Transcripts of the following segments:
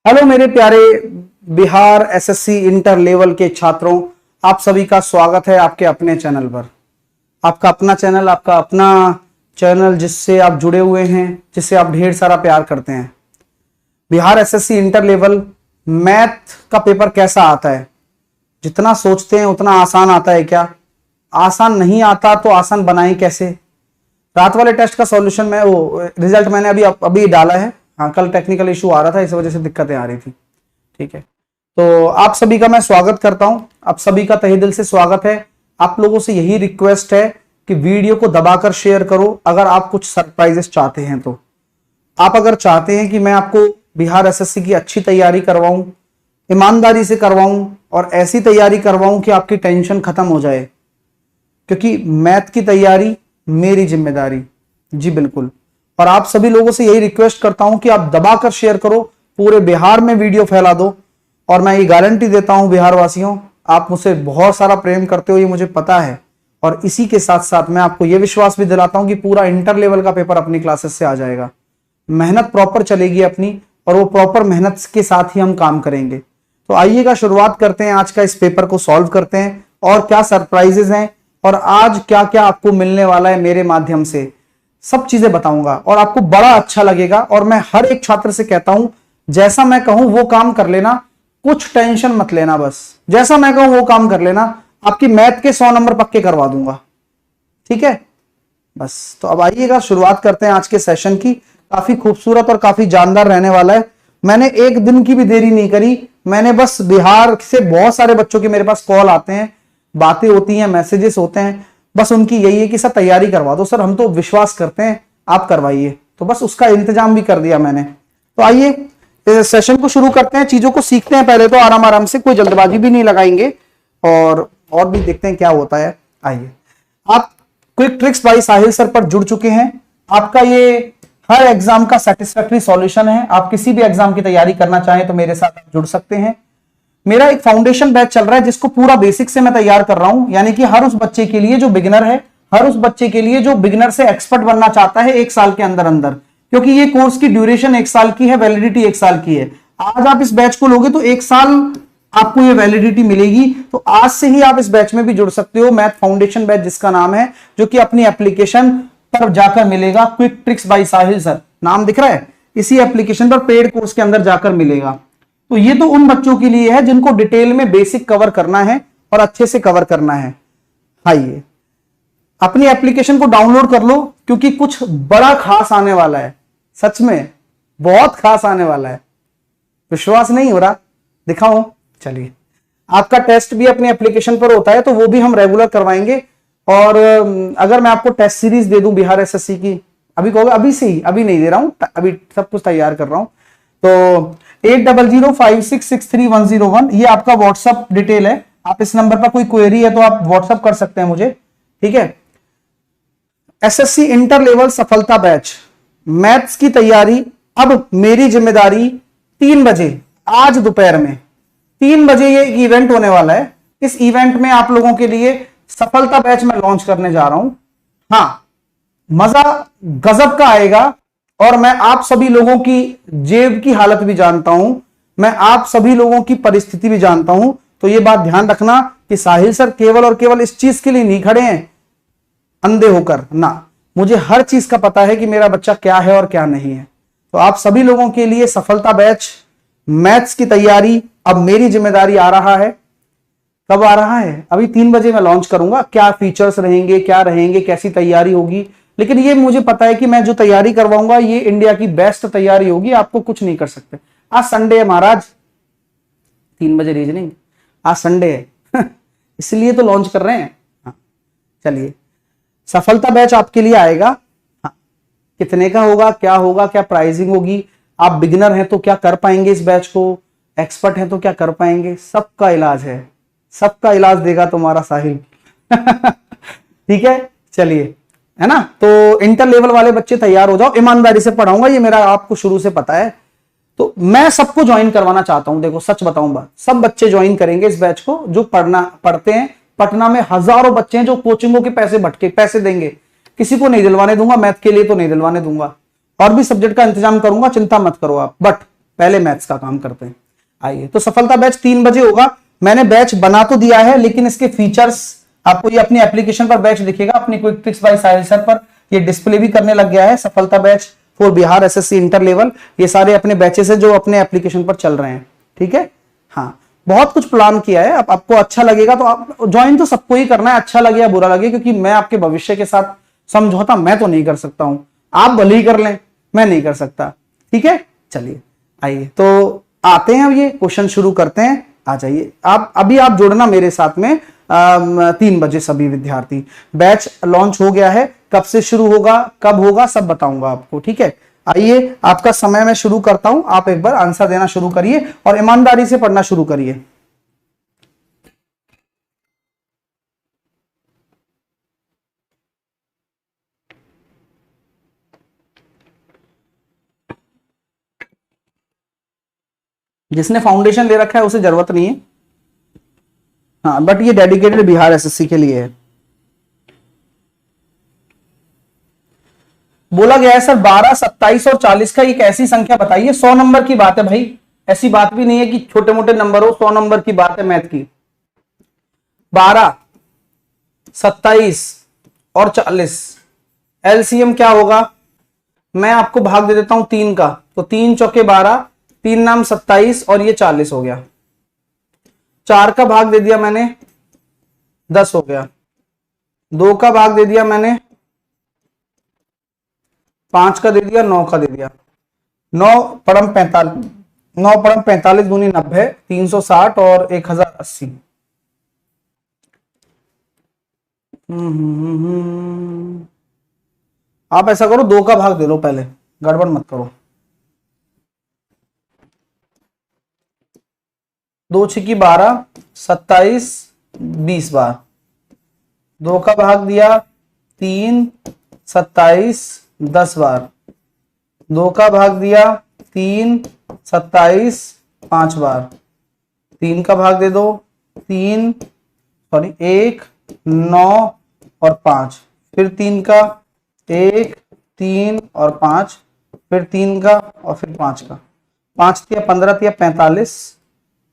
Hello मेरे प्यारे Bihar SSC inter level के छात्रों, आप सभी का स्वागत है आपके अपने चैनल पर। आपका अपना चैनल, आपका अपना चैनल जिससे आप जुड़े हुए हैं, जिससे आप ढेर सारा प्यार करते हैं। Bihar SSC inter level math का पेपर कैसा आता है? जितना सोचते हैं उतना आसान आता है क्या? आसान नहीं आता तो आसान बनाएं कैसे? रात वाले टेस्ट का सॉल्यूशन में रिजल्ट मैंने अभी डाला है। हाँ, कल टेक्निकल इशू आ रहा था, इस वजह से दिक्कतें आ रही थी। ठीक है, तो आप सभी का मैं स्वागत करता हूं। आप सभी का तहे दिल से स्वागत है। आप लोगों से यही रिक्वेस्ट है कि वीडियो को दबाकर शेयर करो अगर आप कुछ सरप्राइजेस चाहते हैं तो। आप अगर चाहते हैं कि मैं आपको बिहार एसएससी की अच्छी तैयारी करवाऊं, ईमानदारी से करवाऊं और ऐसी तैयारी करवाऊं कि आपकी टेंशन खत्म हो जाए, क्योंकि मैथ की तैयारी मेरी जिम्मेदारी। जी बिल्कुल। और आप सभी लोगों से यही रिक्वेस्ट करता हूं कि आप दबाकर शेयर करो, पूरे बिहार में वीडियो फैला दो। और मैं ये गारंटी देता हूं बिहार वासियों, आप मुझसे बहुत सारा प्रेम करते हो, ये मुझे पता है। और इसी के साथ साथ मैं आपको यह विश्वास भी दिलाता हूं कि पूरा इंटर लेवल का पेपर अपनी क्लासेस से आ जाएगा। मेहनत प्रॉपर चलेगी अपनी, और वो प्रॉपर मेहनत के साथ ही हम काम करेंगे। तो आइएगा, शुरुआत करते हैं आज का इस पेपर को सॉल्व करते हैं और क्या सरप्राइजेस हैं और आज क्या क्या आपको मिलने वाला है मेरे माध्यम से, सब चीजें बताऊंगा और आपको बड़ा अच्छा लगेगा। और मैं हर एक छात्र से कहता हूं, जैसा मैं कहूं वो काम कर लेना, कुछ टेंशन मत लेना, बस जैसा मैं कहूं वो काम कर लेना। आपकी मैथ के 100 नंबर पक्के करवा दूंगा, ठीक है? बस तो अब आइएगा, शुरुआत करते हैं आज के सेशन की। काफी खूबसूरत और काफी जानदार रहने वाला है। मैंने एक दिन की भी देरी नहीं करी, मैंने बस बिहार से बहुत सारे बच्चों के मेरे पास कॉल आते हैं, बातें होती हैं, मैसेजेस होते हैं, बस उनकी यही है कि सर तैयारी करवा दो, सर हम तो विश्वास करते हैं आप करवाइए। तो बस उसका इंतजाम भी कर दिया मैंने। तो आइए सेशन को शुरू करते हैं, चीजों को सीखते हैं पहले तो आराम आराम से, कोई जल्दबाजी भी नहीं लगाएंगे और भी देखते हैं क्या होता है। आइए, आप क्विक ट्रिक्स बाय साहिल सर पर जुड़ चुके हैं। आपका ये हर एग्जाम का सेटिस्फैक्टरी सॉल्यूशन है। आप किसी भी एग्जाम की तैयारी करना चाहें तो मेरे साथ जुड़ सकते हैं। मेरा एक फाउंडेशन बैच चल रहा है जिसको पूरा बेसिक से मैं तैयार कर रहा हूं, यानी कि हर उस बच्चे के लिए जो बिगिनर है, हर उस बच्चे के लिए जो बिगिनर से एक्सपर्ट बनना चाहता है 1 साल के अंदर अंदर, क्योंकि ये कोर्स की ड्यूरेशन 1 साल की है, वैलिडिटी 1 साल की है। आज आप इस बैच को लोगे तो 1 साल आपको ये वैलिडिटी मिलेगी। तो आज से ही आप इस बैच में भी जुड़ सकते हो, मैथ फाउंडेशन बैच जिसका नाम है, जो कि अपनी एप्लीकेशन पर जाकर मिलेगा। क्विक ट्रिक्स बाय साहिल सर नाम दिख रहा है, इसी एप्लीकेशन पर पेड कोर्स के अंदर जाकर मिलेगा। तो ये तो उन बच्चों के लिए है जिनको डिटेल में बेसिक कवर करना है और अच्छे से कवर करना है। आइए, अपनी एप्लीकेशन को डाउनलोड कर लो, क्योंकि कुछ बड़ा खास आने वाला है। सच में बहुत खास आने वाला है। विश्वास नहीं हो रहा? दिखाओ। चलिए, आपका टेस्ट भी अपनी एप्लीकेशन पर होता है, तो वो भी हम रेगुलर करवाएंगे। और अगर मैं आपको टेस्ट सीरीज दे दूं बिहार एसएससी की, अभी कहोगे अभी से ही? अभी नहीं दे रहा हूं, अभी सब कुछ तैयार कर रहा हूं। तो 8005663101 ये आपका व्हाट्सएप डिटेल है। आप इस नंबर पर कोई क्वेरी है तो आप व्हाट्सएप कर सकते हैं मुझे, ठीक है? एसएससी इंटर लेवल सफलता बैच, मैथ्स की तैयारी अब मेरी जिम्मेदारी। 3 बजे, आज दोपहर में 3 बजे ये इवेंट होने वाला है। इस इवेंट में आप लोगों के लिए सफलता बैच में लॉन्च करने जा रहा हूं। हाँ, मजा गजब का आएगा। और मैं आप सभी लोगों की जेब की हालत भी जानता हूं, मैं आप सभी लोगों की परिस्थिति भी जानता हूं। तो यह बात ध्यान रखना कि साहिल सर केवल और केवल इस चीज के लिए नहीं खड़े हैं अंधे होकर ना, मुझे हर चीज का पता है कि मेरा बच्चा क्या है और क्या नहीं है। तो आप सभी लोगों के लिए सफलता बैच, मैथ्स की तैयारी अब मेरी जिम्मेदारी आ रहा है। कब आ रहा है? अभी 3 बजे मैं लॉन्च करूंगा। क्या फीचर्स रहेंगे, क्या रहेंगे, कैसी तैयारी होगी, लेकिन ये मुझे पता है कि मैं जो तैयारी करवाऊंगा ये इंडिया की बेस्ट तैयारी होगी। आपको कुछ नहीं कर सकते। आज संडे है महाराज, 3 बजे रीजनिंग, आज संडे है इसलिए तो लॉन्च कर रहे हैं। हाँ, चलिए, सफलता बैच आपके लिए आएगा। हाँ, कितने का होगा, क्या होगा, क्या प्राइसिंग होगी, आप बिगिनर हैं तो क्या कर पाएंगे इस बैच को, एक्सपर्ट हैं तो क्या कर पाएंगे, सबका इलाज है, सबका इलाज देगा तुम्हारा साहिल ठीक है, चलिए, है ना? तो इंटर लेवल वाले बच्चे तैयार हो जाओ, ईमानदारी से पढ़ाऊंगा, ये मेरा आपको शुरू से पता है। तो मैं सबको ज्वाइन करवाना चाहता हूं। देखो सच बताऊं, बात सब बच्चे ज्वाइन करेंगे इस बैच को जो पढ़ते हैं। पटना में हजारों बच्चे हैं जो कोचिंगों के पैसे देंगे। किसी को नहीं दिलवाने दूंगा, मैथ के लिए तो नहीं दिलवाने दूंगा, और भी सब्जेक्ट का इंतजाम करूंगा, चिंता मत करो आप। बट पहले मैथ्स का काम करते हैं। आइए, तो सफलता बैच 3 बजे होगा। मैंने बैच बना तो दिया है, लेकिन इसके फीचर्स आपको ये अपनी एप्लीकेशन पर बैच दिखेगा, अपनी क्विक ट्रिक्स बाय साहिल सर पर ये डिस्प्ले भी करने लग गया है। सफलता batch for Bihar SSC inter level, ये सारे अपने बैचेस है जो अपने एप्लीकेशन पर चल रहे हैं। ठीक है, हाँ, बहुत कुछ प्लान किया है। अब आपको अच्छा लगेगा तो आप ज्वाइन तो सबको ही करना है, अच्छा लगे या बुरा लगे, क्योंकि मैं आपके भविष्य के साथ समझौता मैं तो नहीं कर सकता हूं। आप भले ही कर लें, मैं नहीं कर सकता। ठीक है, चलिए आइए तो आते हैं, अब ये क्वेश्चन शुरू करते हैं। आ जाइए आप, अभी आप जुड़ना मेरे साथ में 3 बजे सभी विद्यार्थी। बैच लॉन्च हो गया है, कब से शुरू होगा, कब होगा, सब बताऊंगा आपको। ठीक है, आइए आपका समय मैं शुरू करता हूं, आप एक बार आंसर देना शुरू करिए और ईमानदारी से पढ़ना शुरू करिए। जिसने फाउंडेशन ले रखा है उसे जरूरत नहीं है, हाँ, बट ये डेडिकेटेड बिहार एसएससी के लिए है। बोला गया है सर 12, 27 और 40 का एक ऐसी संख्या बताइए। 100 नंबर की बात है भाई, ऐसी बात भी नहीं है कि छोटे मोटे नंबर हो, 100 नंबर की बात है मैथ की। 12, 27 और 40 एलसीएम क्या होगा? मैं आपको भाग दे देता हूं 3 का, तो 3 चौके 12, 3 नाम 27 और ये 40 हो गया। 4 का भाग दे दिया मैंने, 10 हो गया। 2 का भाग दे दिया मैंने, 5 का दे दिया, 9 का दे दिया। 9 परम 45, 9 परम 45 दूनी 90, 360 और 1080। आप ऐसा करो, 2 का भाग दे लो पहले, गड़बड़ मत करो। 2 छिकी 12, 27, 20 बार। 2 का भाग दिया 3, 27, 10 बार। 2 का भाग दिया 3, 27, 5 बार। 3 का भाग दे दो 3, सॉरी 1, 9 और 5। फिर 3 का 1, 3 और 5, फिर 3 का और फिर 5 का। 5 तिया 15 तिया 45,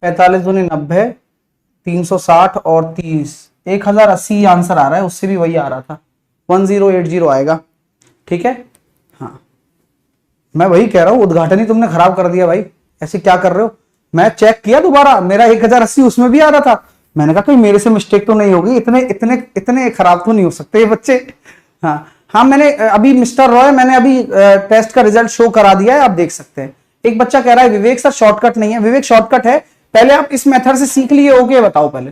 45 दूनी 90, 360 और 30, 1080 आंसर आ रहा है, उससे भी वही आ रहा था, 1080 आएगा। ठीक है, हाँ, मैं वही कह रहा हूं, उद्घाटन ही तुमने खराब कर दिया भाई, ऐसे क्या कर रहे हो? मैं चेक किया दोबारा, मेरा 1080 उसमें भी आ रहा था। मैंने कहा कोई मेरे से मिस्टेक तो नहीं होगी, इतने इतने इतने खराब तो नहीं हो सकते ये बच्चे। हाँ हाँ, मैंने अभी मिस्टर रॉय, मैंने अभी टेस्ट का रिजल्ट शो करा दिया है, आप देख सकते हैं। एक बच्चा कह रहा है विवेक सर शॉर्टकट नहीं है। विवेक शॉर्टकट है, पहले आप इस मेथड से सीख लिए होगे, बताओ पहले।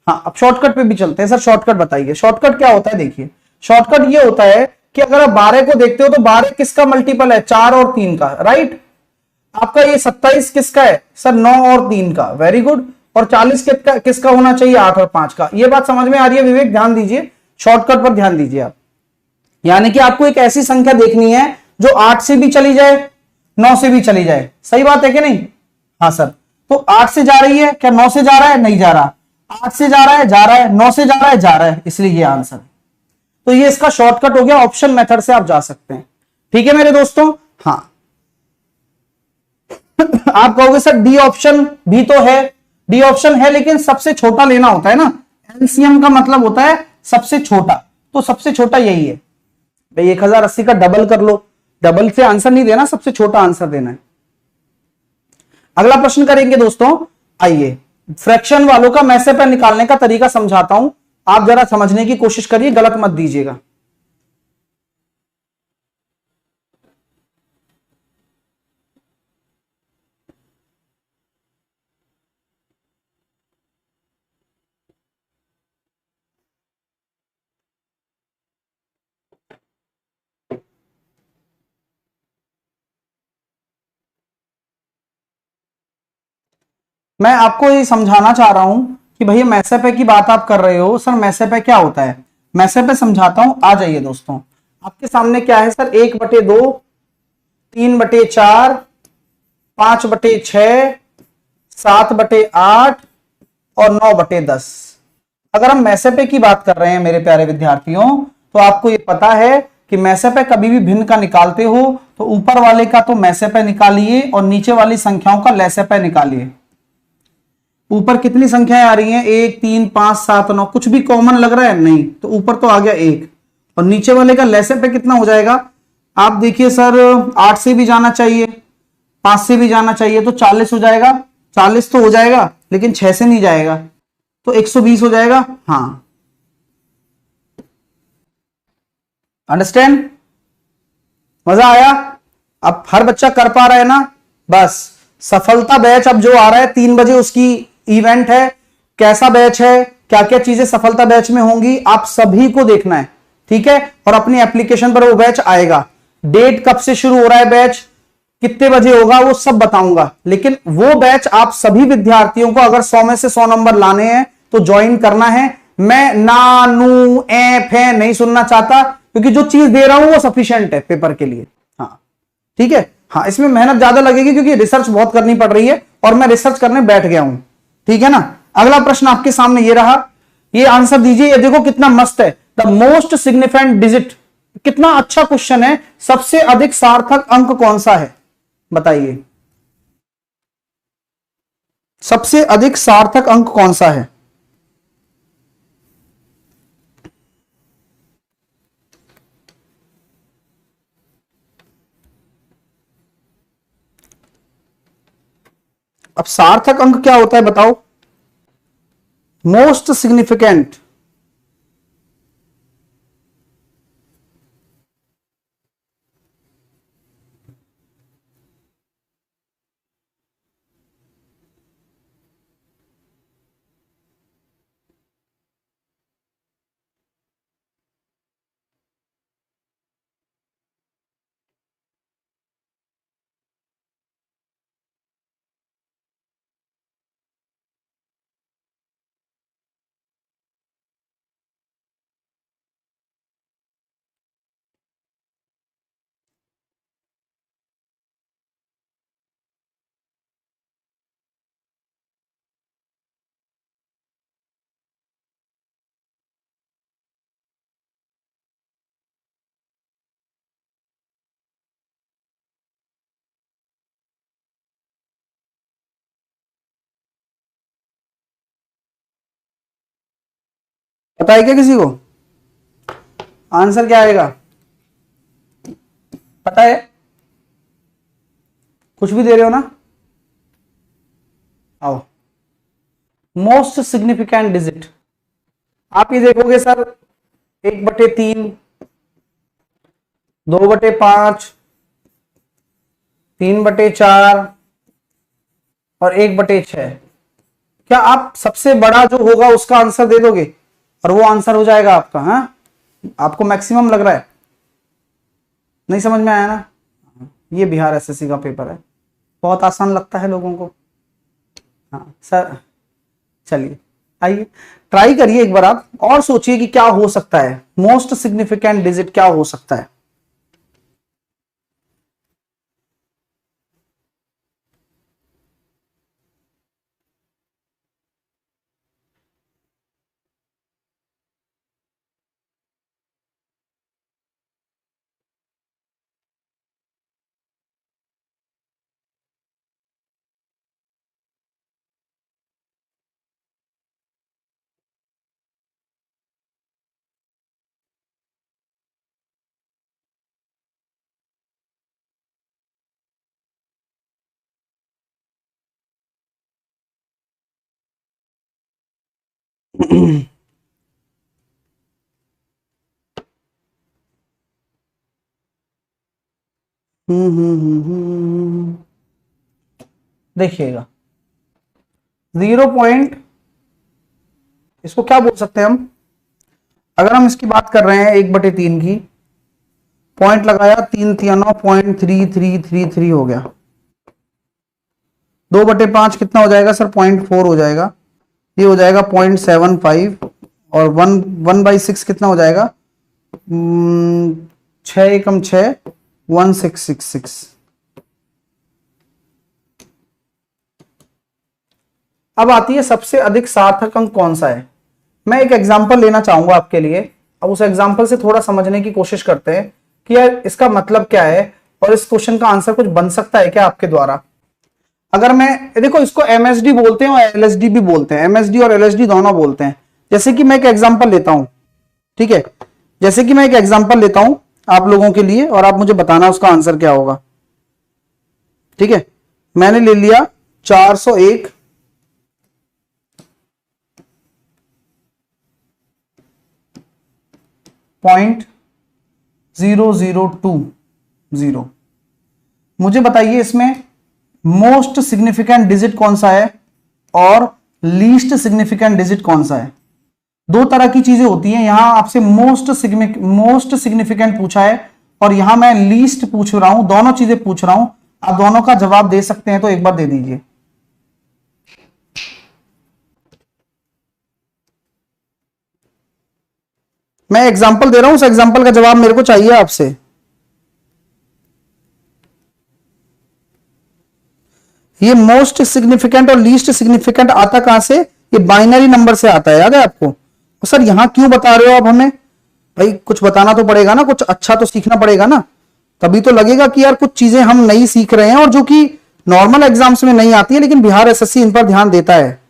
हाँ, अब शॉर्टकट पे भी चलते हैं। सर शॉर्टकट बताइए, शॉर्टकट क्या होता है? देखिए, शॉर्टकट ये होता है कि अगर आप 12 को देखते हो तो 12 किसका मल्टीपल है? 4 और 3 का, राइट। आपका ये 27 किसका है? सर 9 और 3 का, वेरी गुड। और 40 किसका होना चाहिए? 8 और 5 का। ये बात समझ में आ रही है विवेक? ध्यान दीजिए, शॉर्टकट पर ध्यान दीजिए आप। यानी कि आपको एक ऐसी संख्या देखनी है जो 8 से भी चली जाए, 9 से भी चली जाए। सही बात है कि नहीं? हाँ सर, तो 8 से जा रही है क्या? 9 से जा रहा है? नहीं जा रहा। 8 से जा रहा है? जा रहा है। 9 से जा रहा है? जा रहा है, इसलिए ये आंसर। तो ये इसका शॉर्टकट हो गया, ऑप्शन मेथड से आप जा सकते हैं। ठीक है मेरे दोस्तों? हाँ। आप कहोगे सर डी ऑप्शन भी तो है। डी ऑप्शन है, लेकिन सबसे छोटा लेना होता है ना। एलसीएम का मतलब होता है सबसे छोटा, तो सबसे छोटा यही है भाई। 1080 का डबल कर लो, डबल से आंसर नहीं देना, सबसे छोटा आंसर देना है। अगला प्रश्न करेंगे दोस्तों। आइए, फ्रैक्शन वालों का मैसे पे निकालने का तरीका समझाता हूं, आप जरा समझने की कोशिश करिए, गलत मत दीजिएगा। मैं आपको ये समझाना चाह रहा हूं कि भैया मैसेपे की बात आप कर रहे हो, सर मैसेपे क्या होता है? मैसेपे समझाता हूं, आ जाइए दोस्तों। आपके सामने क्या है सर? 1/2, 3/4, 5/6, 7/8 और 9/10। अगर हम मैसेपे की बात कर रहे हैं मेरे प्यारे विद्यार्थियों, तो आपको ये पता है कि मैसेपे कभी भी भिन्न का निकालते हो तो ऊपर वाले का तो मैसे पे निकालिए और नीचे वाली संख्याओं का लैसे पे निकालिए। ऊपर कितनी संख्याएं आ रही हैं? 1 3 5 7 9। कुछ भी कॉमन लग रहा है? नहीं। तो ऊपर तो आ गया 1 और नीचे वाले का लैसे पे कितना हो जाएगा? आप देखिए सर 8 से भी जाना चाहिए, 5 से भी जाना चाहिए, तो 40 हो जाएगा। 40 तो हो जाएगा लेकिन 6 से नहीं जाएगा, तो 120 हो जाएगा। हाँ, अंडरस्टैंड? मजा आया? अब हर बच्चा कर पा रहा है ना? बस सफलता बैच अब जो आ रहा है 3 बजे उसकी इवेंट है। कैसा बैच है, क्या क्या चीजें सफलता बैच में होंगी, आप सभी को देखना है, ठीक है? और अपनी एप्लीकेशन पर वो बैच आएगा। डेट कब से शुरू हो रहा है बैच, कितने बजे होगा, वो सब बताऊंगा। लेकिन वो बैच आप सभी विद्यार्थियों को अगर 100 में से 100 नंबर लाने हैं तो ज्वाइन करना है। मैं ना नू ए फे नहीं सुनना चाहता, क्योंकि जो चीज दे रहा हूं वो सफिशिएंट है पेपर के लिए। हाँ ठीक है। हाँ, इसमें मेहनत ज्यादा लगेगी क्योंकि रिसर्च बहुत करनी पड़ रही है और मैं रिसर्च करने बैठ गया हूं, ठीक है ना? अगला प्रश्न आपके सामने ये रहा, ये आंसर दीजिए। ये देखो कितना मस्त है, द मोस्ट सिग्निफिकेंट डिजिट। कितना अच्छा क्वेश्चन है। सबसे अधिक सार्थक अंक कौन सा है, बताइए? सबसे अधिक सार्थक अंक कौन सा है? अब सार्थक अंक क्या होता है बताओ? Most significant. पता है क्या किसी को आंसर क्या आएगा? पता है? कुछ भी दे रहे हो ना? आओ, मोस्ट सिग्निफिकेंट डिजिट। आप ये देखोगे सर 1/3, 2/5, 3/4 और 1/6। क्या आप सबसे बड़ा जो होगा उसका आंसर दे दोगे और वो आंसर हो जाएगा आपका? हाँ, आपको मैक्सिमम लग रहा है? नहीं समझ में आया ना? ये बिहार एसएससी का पेपर है, बहुत आसान लगता है लोगों को। हाँ सर, चलिए आइए ट्राई करिए एक बार आप और सोचिए कि क्या हो सकता है, मोस्ट सिग्निफिकेंट डिजिट क्या हो सकता है। देखिएगा 0 पॉइंट, इसको क्या बोल सकते हैं हम? अगर हम इसकी बात कर रहे हैं 1/3 की, पॉइंट लगाया 3 3 9 0.3333 हो गया। 2/5 कितना हो जाएगा सर? 0.4 हो जाएगा। ये हो जाएगा 0.75 और 1/6 कितना हो जाएगा? 6 एकम 6, 1666। अब आती है सबसे अधिक सार्थक अंक कौन सा है। मैं एक एग्जांपल लेना चाहूंगा आपके लिए। अब उस एग्जांपल से थोड़ा समझने की कोशिश करते हैं कि यार इसका मतलब क्या है और इस क्वेश्चन का आंसर कुछ बन सकता है क्या आपके द्वारा? अगर मैं देखो, इसको एमएसडी बोलते हैं और एलएसडी भी बोलते हैं, एमएसडी और एलएसडी दोनों बोलते हैं। जैसे कि मैं एक एग्जांपल लेता हूं, ठीक है, जैसे कि मैं एक एग्जांपल लेता हूं आप लोगों के लिए और आप मुझे बताना उसका आंसर क्या होगा। ठीक है, मैंने ले लिया 401.0020। मुझे बताइए इसमें मोस्ट सिग्निफिकेंट डिजिट कौन सा है और लीस्ट सिग्निफिकेंट डिजिट कौन सा है। दो तरह की चीजें होती हैं, यहां आपसे मोस्ट सिग्निफिकेंट पूछा है और यहां मैं लीस्ट पूछ रहा हूं, दोनों चीजें पूछ रहा हूं। आप दोनों का जवाब दे सकते हैं तो एक बार दे दीजिए। मैं एग्जांपल दे रहा हूं, उस एग्जांपल का जवाब मेरे को चाहिए आपसे। ये मोस्ट सिग्निफिकेंट और लीस्ट सिग्निफिकेंट आता कहां से? ये बाइनरी नंबर से आता है, याद है आपको? तो सर यहां क्यों बता रहे हो आप हमें? भाई कुछ बताना तो पड़ेगा ना, कुछ अच्छा तो सीखना पड़ेगा ना, तभी तो लगेगा कि यार कुछ चीजें हम नई सीख रहे हैं और जो कि नॉर्मल एग्जाम्स में नहीं आती है, लेकिन बिहार एसएससी इन पर ध्यान देता है।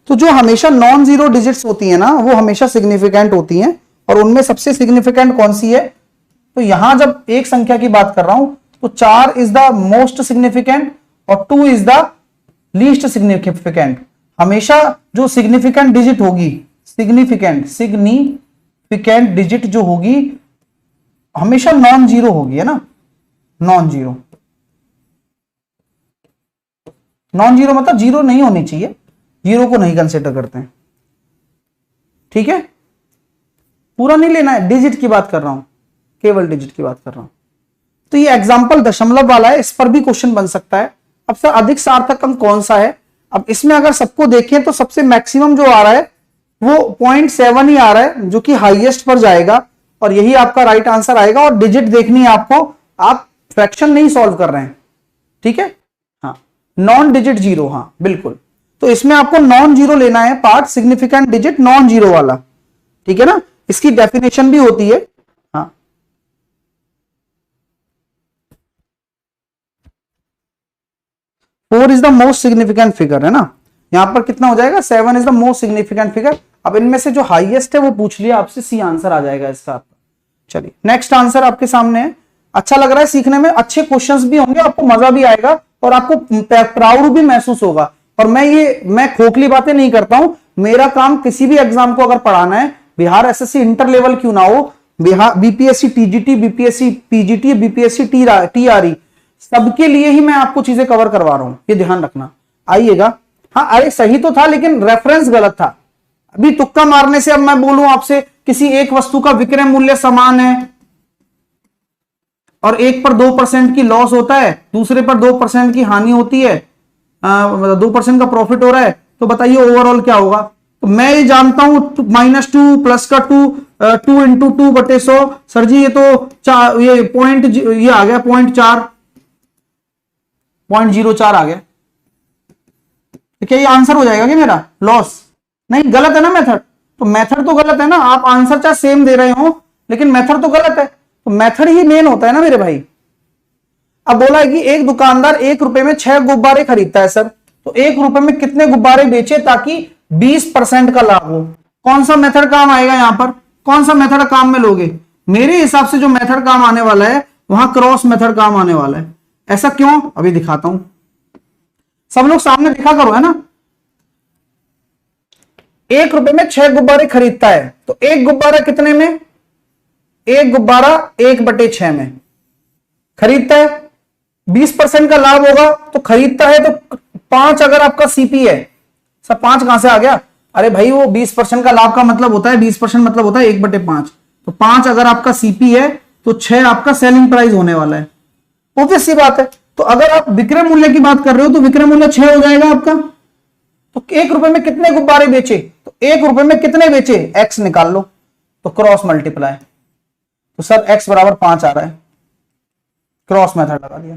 तो जो हमेशा नॉन जीरो डिजिट्स होती है ना, वो हमेशा सिग्निफिकेंट होती हैं और उनमें सबसे सिग्निफिकेंट कौन सी है? तो यहां जब एक संख्या की बात कर रहा हूं तो 4 इज द मोस्ट सिग्निफिकेंट और 2 इज द लीस्ट सिग्निफिकेंट। हमेशा जो सिग्निफिकेंट डिजिट होगी, सिग्निफिकेंट डिजिट जो होगी हमेशा नॉन जीरो होगी, है ना, नॉन जीरो। नॉन जीरो मतलब जीरो नहीं होनी चाहिए, जीरो को नहीं कंसिडर करते हैं, ठीक है। पूरा नहीं लेना है, डिजिट की बात कर रहा हूं, केवल डिजिट की बात कर रहा हूं। तो ये एग्जाम्पल दशमलव वाला है, इस पर भी क्वेश्चन बन सकता है। अब सर अधिक सार्थक अंक कौन सा है? अब इसमें अगर सबको देखें तो सबसे मैक्सिमम जो आ रहा है वो 0.7 ही आ रहा है, जो कि हाईएस्ट पर जाएगा और यही आपका राइट आंसर आएगा। और डिजिट देखनी है आपको, आप फ्रैक्शन नहीं सॉल्व कर रहे हैं, ठीक है। हाँ, नॉन डिजिट जीरो, हाँ बिल्कुल। तो इसमें आपको नॉन जीरो लेना है part, significant digit non zero वाला, ठीक है ना। इसकी डेफिनेशन भी होती है, हाँ। Four is the most significant figure, है ना। यहां पर कितना हो जाएगा? 7 is the most significant figure. अब इनमें से जो हाईएस्ट है वो पूछ लिया आपसे, सी आंसर आ जाएगा इसका आपका। चलिए नेक्स्ट आंसर आपके सामने है। अच्छा लग रहा है सीखने में, अच्छे क्वेश्चंस भी होंगे, आपको मजा भी आएगा और आपको प्राउड भी महसूस होगा। और मैं खोखली बातें नहीं करता हूं, मेरा काम किसी भी एग्जाम को अगर पढ़ाना है, बिहार एसएससी इंटर लेवल क्यों ना हो, Bihar BPSC TGT, BPSC PGT, BPSC TRE, सबके लिए ही मैं आपको चीजें कवर करवा रहा हूं, ये ध्यान रखना। आइएगा, हाँ अरे सही तो था लेकिन रेफरेंस गलत था। अभी तुक्का मारने से अब मैं बोलूं आपसे किसी एक वस्तु का विक्रय मूल्य समान है और एक पर 2% की लॉस होता है, दूसरे पर 2% की हानि होती है, 2% का प्रॉफिट हो रहा है, तो बताइए ओवरऑल क्या होगा? तो मैं ये जानता हूं -2 प्लस का 2 इंटू 2/100। सर जी ये तो ये पॉइंट ये आ गया 0.04 आ गया। तो क्या ये आंसर हो जाएगा कि मेरा लॉस? नहीं, गलत है ना मेथड। तो मेथड तो गलत है ना, आप आंसर चाहे सेम दे रहे हो लेकिन मेथड तो गलत है। तो मेथड ही मेन होता है ना मेरे भाई। अब बोला है कि एक दुकानदार 1 रुपए में 6 गुब्बारे खरीदता है सर, तो 1 रुपए में कितने गुब्बारे बेचे ताकि 20% का लाभ हो? कौन सा मेथड काम आएगा यहां पर? कौन सा मेथड काम में लोगे? मेरे हिसाब से जो मेथड काम आने वाला है वहां क्रॉस मेथड काम आने वाला है। ऐसा क्यों? अभी दिखाता हूं, सब लोग सामने दिखा करो, है ना। 1 रुपए में 6 गुब्बारे खरीदता है, तो एक गुब्बारा कितने में? एक गुब्बारा 1/6 में खरीदता है, 20% का लाभ होगा तो खरीदता है। तो 5 अगर आपका सीपी है, सब 5 कहां से आ गया? अरे भाई वो 20% का लाभ का मतलब होता है, 20% मतलब होता है 1/5। तो 5 अगर आपका सीपी है तो 6 आपका सेलिंग प्राइस होने वाला है, ऑब्वियस सी बात है। तो अगर आप विक्रय मूल्य की बात कर रहे हो तो विक्रय मूल्य 6 हो जाएगा आपका। तो 1 रुपए में कितने गुब्बारे बेचे? तो 1 रुपए में कितने बेचे? एक्स निकाल लो, तो क्रॉस मल्टीप्लाई। तो सर एक्स बराबर 5 आ रहा है, क्रॉस मेथड लगा दिया।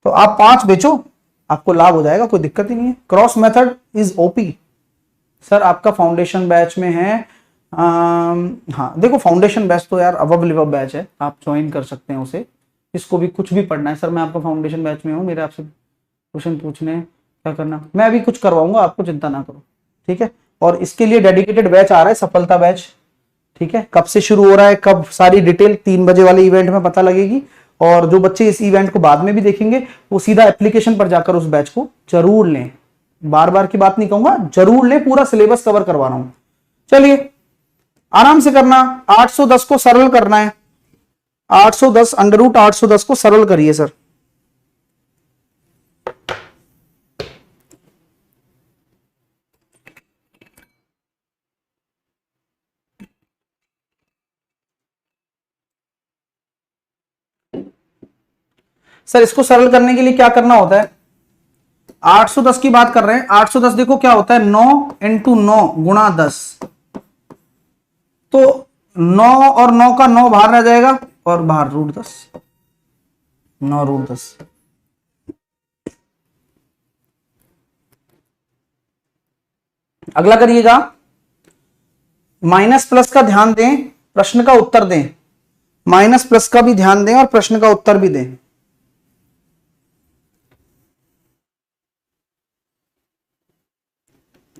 तो आप 5 बेचो, आपको लाभ हो जाएगा, कोई दिक्कत ही नहीं है। Cross method is OP. Sir आपका फाउंडेशन बैच में है हाँ देखो, फाउंडेशन बैच तो यार अवेलेबल बैच है, आप ज्वाइन कर सकते हैं उसे। इसको भी कुछ भी पढ़ना है, सर मैं आपका फाउंडेशन बैच में हूँ, मेरे आपसे क्वेश्चन पूछने हैं, क्या करना, मैं अभी कुछ करवाऊंगा आपको, चिंता ना करो, ठीक है। और इसके लिए डेडिकेटेड बैच आ रहा है, सफलता बैच, ठीक है। कब से शुरू हो रहा है, कब, सारी डिटेल 3 बजे वाले इवेंट में पता लगेगी। और जो बच्चे इस इवेंट को बाद में भी देखेंगे, वो सीधा एप्लीकेशन पर जाकर उस बैच को जरूर लें। बार बार की बात नहीं कहूंगा, जरूर लें, पूरा सिलेबस कवर करवा रहा हूं। चलिए आराम से करना, 810 को सरल करना है, 810 अंडर रूट 810 को सरल करिए सर। सर इसको सरल करने के लिए क्या करना होता है, 810 की बात कर रहे हैं, 810 देखो क्या होता है, 9 इंटू 9 गुणा 10, तो 9 और 9 का 9 बाहर रह जाएगा, और बाहर रूट 10, 9 रूट 10। अगला करिएगा, माइनस प्लस का ध्यान दें, प्रश्न का उत्तर दें, माइनस प्लस का भी ध्यान दें और प्रश्न का उत्तर भी दें।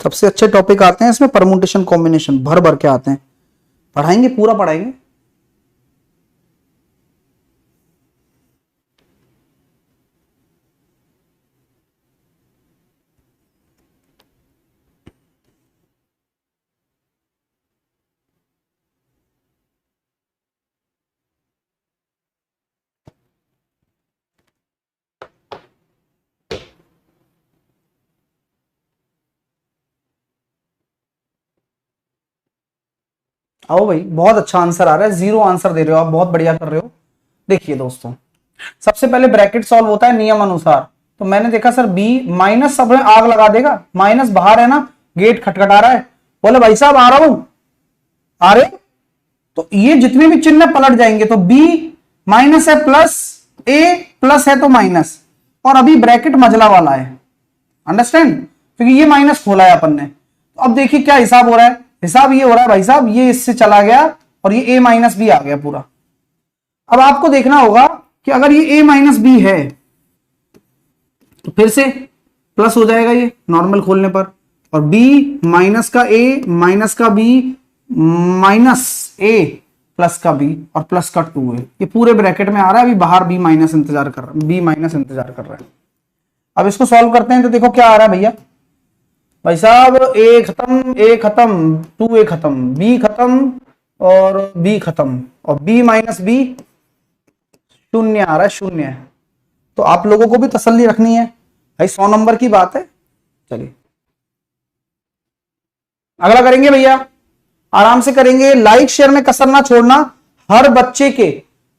सबसे अच्छे टॉपिक आते हैं इसमें, परमुटेशन कॉम्बिनेशन भर भर के आते हैं, पढ़ाएंगे, पूरा पढ़ाएंगे। आओ भाई, बहुत अच्छा आंसर आ रहा है, 0 आंसर दे रहे हो आप, बहुत बढ़िया कर रहे हो। देखिए दोस्तों, सबसे पहले ब्रैकेट सॉल्व होता है नियम अनुसार, तो मैंने देखा सर बी माइनस, सब आग लगा देगा, माइनस बाहर है ना, गेट खटखटा रहा है, बोले भाई साहब आ रहा हूं, आ रहे, तो ये जितने भी चिन्ह पलट जाएंगे, तो बी माइनस है प्लस, ए प्लस है तो माइनस, और अभी ब्रैकेट मजला वाला है, अंडरस्टैंड, क्योंकि ये माइनस खोला है अपन ने। तो अब देखिए क्या हिसाब हो रहा है, हिसाब ये हो रहा है भाई साहब, ये इससे चला गया और ये ए माइनस बी आ गया पूरा। अब आपको देखना होगा कि अगर ये ए माइनस बी है तो फिर से प्लस हो जाएगा ये नॉर्मल खोलने पर, और बी माइनस का ए माइनस का बी माइनस ए प्लस का बी और प्लस का 2 है, ये पूरे ब्रैकेट में आ रहा है, अभी बाहर बी माइनस इंतजार कर रहा है, बी माइनस इंतजार कर रहा है। अब इसको सॉल्व करते हैं, तो देखो क्या आ रहा है भैया, भाई साहब ए खत्म, ए खत्म, 2 ए खत्म, बी खत्म और बी खत्म, और बी माइनस बी शून्य आ रहा है, शून्य। तो आप लोगों को भी तसल्ली रखनी है भाई, 100 नंबर की बात है। चलिए अगला करेंगे भैया, आराम से करेंगे, लाइक शेयर में कसर ना छोड़ना हर बच्चे के।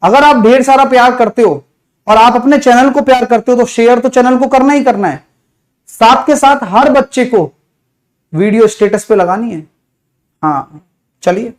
अगर आप ढेर सारा प्यार करते हो और आप अपने चैनल को प्यार करते हो, तो शेयर तो चैनल को करना ही करना है, साथ के साथ हर बच्चे को वीडियो स्टेटस पे लगानी है। हाँ चलिए,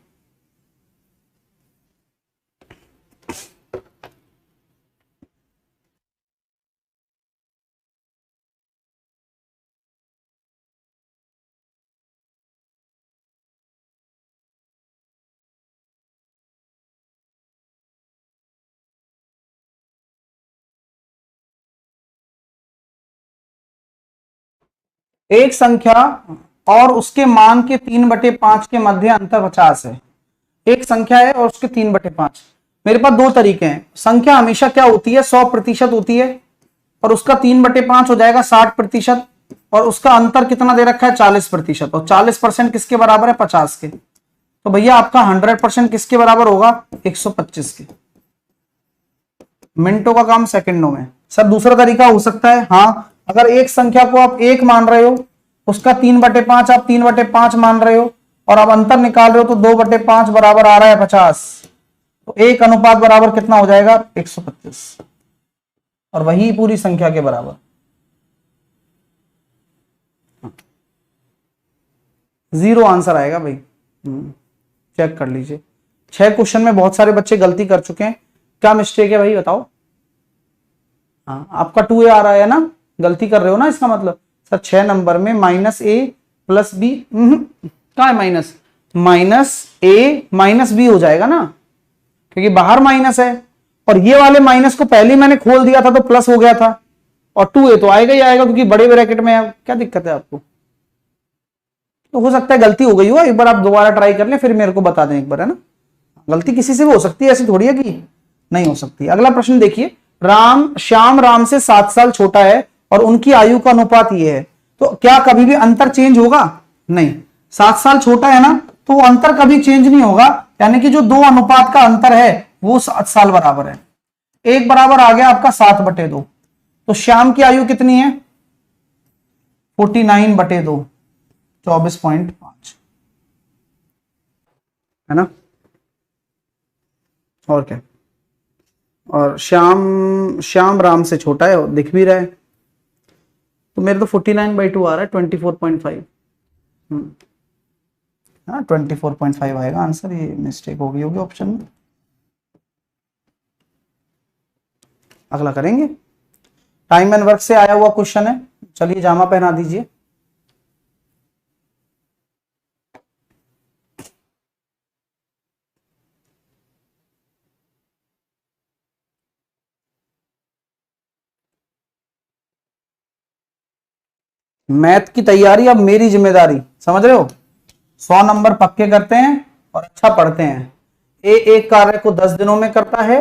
एक संख्या और उसके मान के 3/5 के मध्य अंतर 50 है। एक संख्या है और उसके 3/5, मेरे पास 2 तरीके हैं। संख्या हमेशा क्या होती है, 100% होती है, और उसका 3/5 हो जाएगा 60%, और उसका अंतर कितना दे रखा है 40%, और 40% किसके बराबर है 50 के। तो भैया आपका 100% किसके बराबर होगा 125 के। मिनटों का काम सेकंडों में। सर दूसरा तरीका हो सकता है, हाँ, अगर एक संख्या को आप 1 मान रहे हो, उसका 3/5 आप 3/5 मान रहे हो, और आप अंतर निकाल रहे हो, तो 2/5 बराबर आ रहा है 50, तो 1 अनुपात बराबर कितना हो जाएगा 125, और वही पूरी संख्या के बराबर। 0 आंसर आएगा भाई, चेक कर लीजिए। 6 क्वेश्चन में बहुत सारे बच्चे गलती कर चुके हैं, क्या मिस्टेक है भाई बताओ। हाँ आपका 2a आ रहा है ना, गलती कर रहे हो ना, इसका मतलब सर 6 नंबर में -a + b, कहाँ है माइनस, माइनस ए माइनस बी हो जाएगा ना, क्योंकि बाहर माइनस है और ये वाले माइनस को पहले मैंने खोल दिया था तो प्लस हो गया था, और 2a तो आएगा ही आएगा क्योंकि बड़े ब्रैकेट में है। क्या दिक्कत है आपको? तो हो सकता है गलती हो गई हो, एक बार आप दोबारा ट्राई कर लें, फिर मेरे को बता दें एक बार, है ना। गलती किसी से भी हो सकती है, ऐसी थोड़ी है कि नहीं हो सकती। अगला प्रश्न देखिए, श्याम राम से 7 साल छोटा है और उनकी आयु का अनुपात ये है, तो क्या कभी भी अंतर चेंज होगा? नहीं। 7 साल छोटा है ना, तो वो अंतर कभी चेंज नहीं होगा, यानी कि जो दो अनुपात का अंतर है वो 7 साल बराबर है। एक बराबर आ गया आपका 7/2। तो श्याम की आयु कितनी है? 49/2, 24.5, है ना। और क्या, और श्याम राम से छोटा है, दिख भी रहा है, तो मेरे तो 49/2 आ रहा है, 24.5। हाँ 24.5 आएगा आंसर, ये मिस्टेक होगी ऑप्शन में। अगला करेंगे, टाइम एंड वर्क से आया हुआ क्वेश्चन है। चलिए जामा पहना दीजिए। मैथ की तैयारी अब मेरी जिम्मेदारी, समझ रहे हो। 100 नंबर पक्के करते हैं और अच्छा पढ़ते हैं। ए एक कार्य को 10 दिनों में करता है,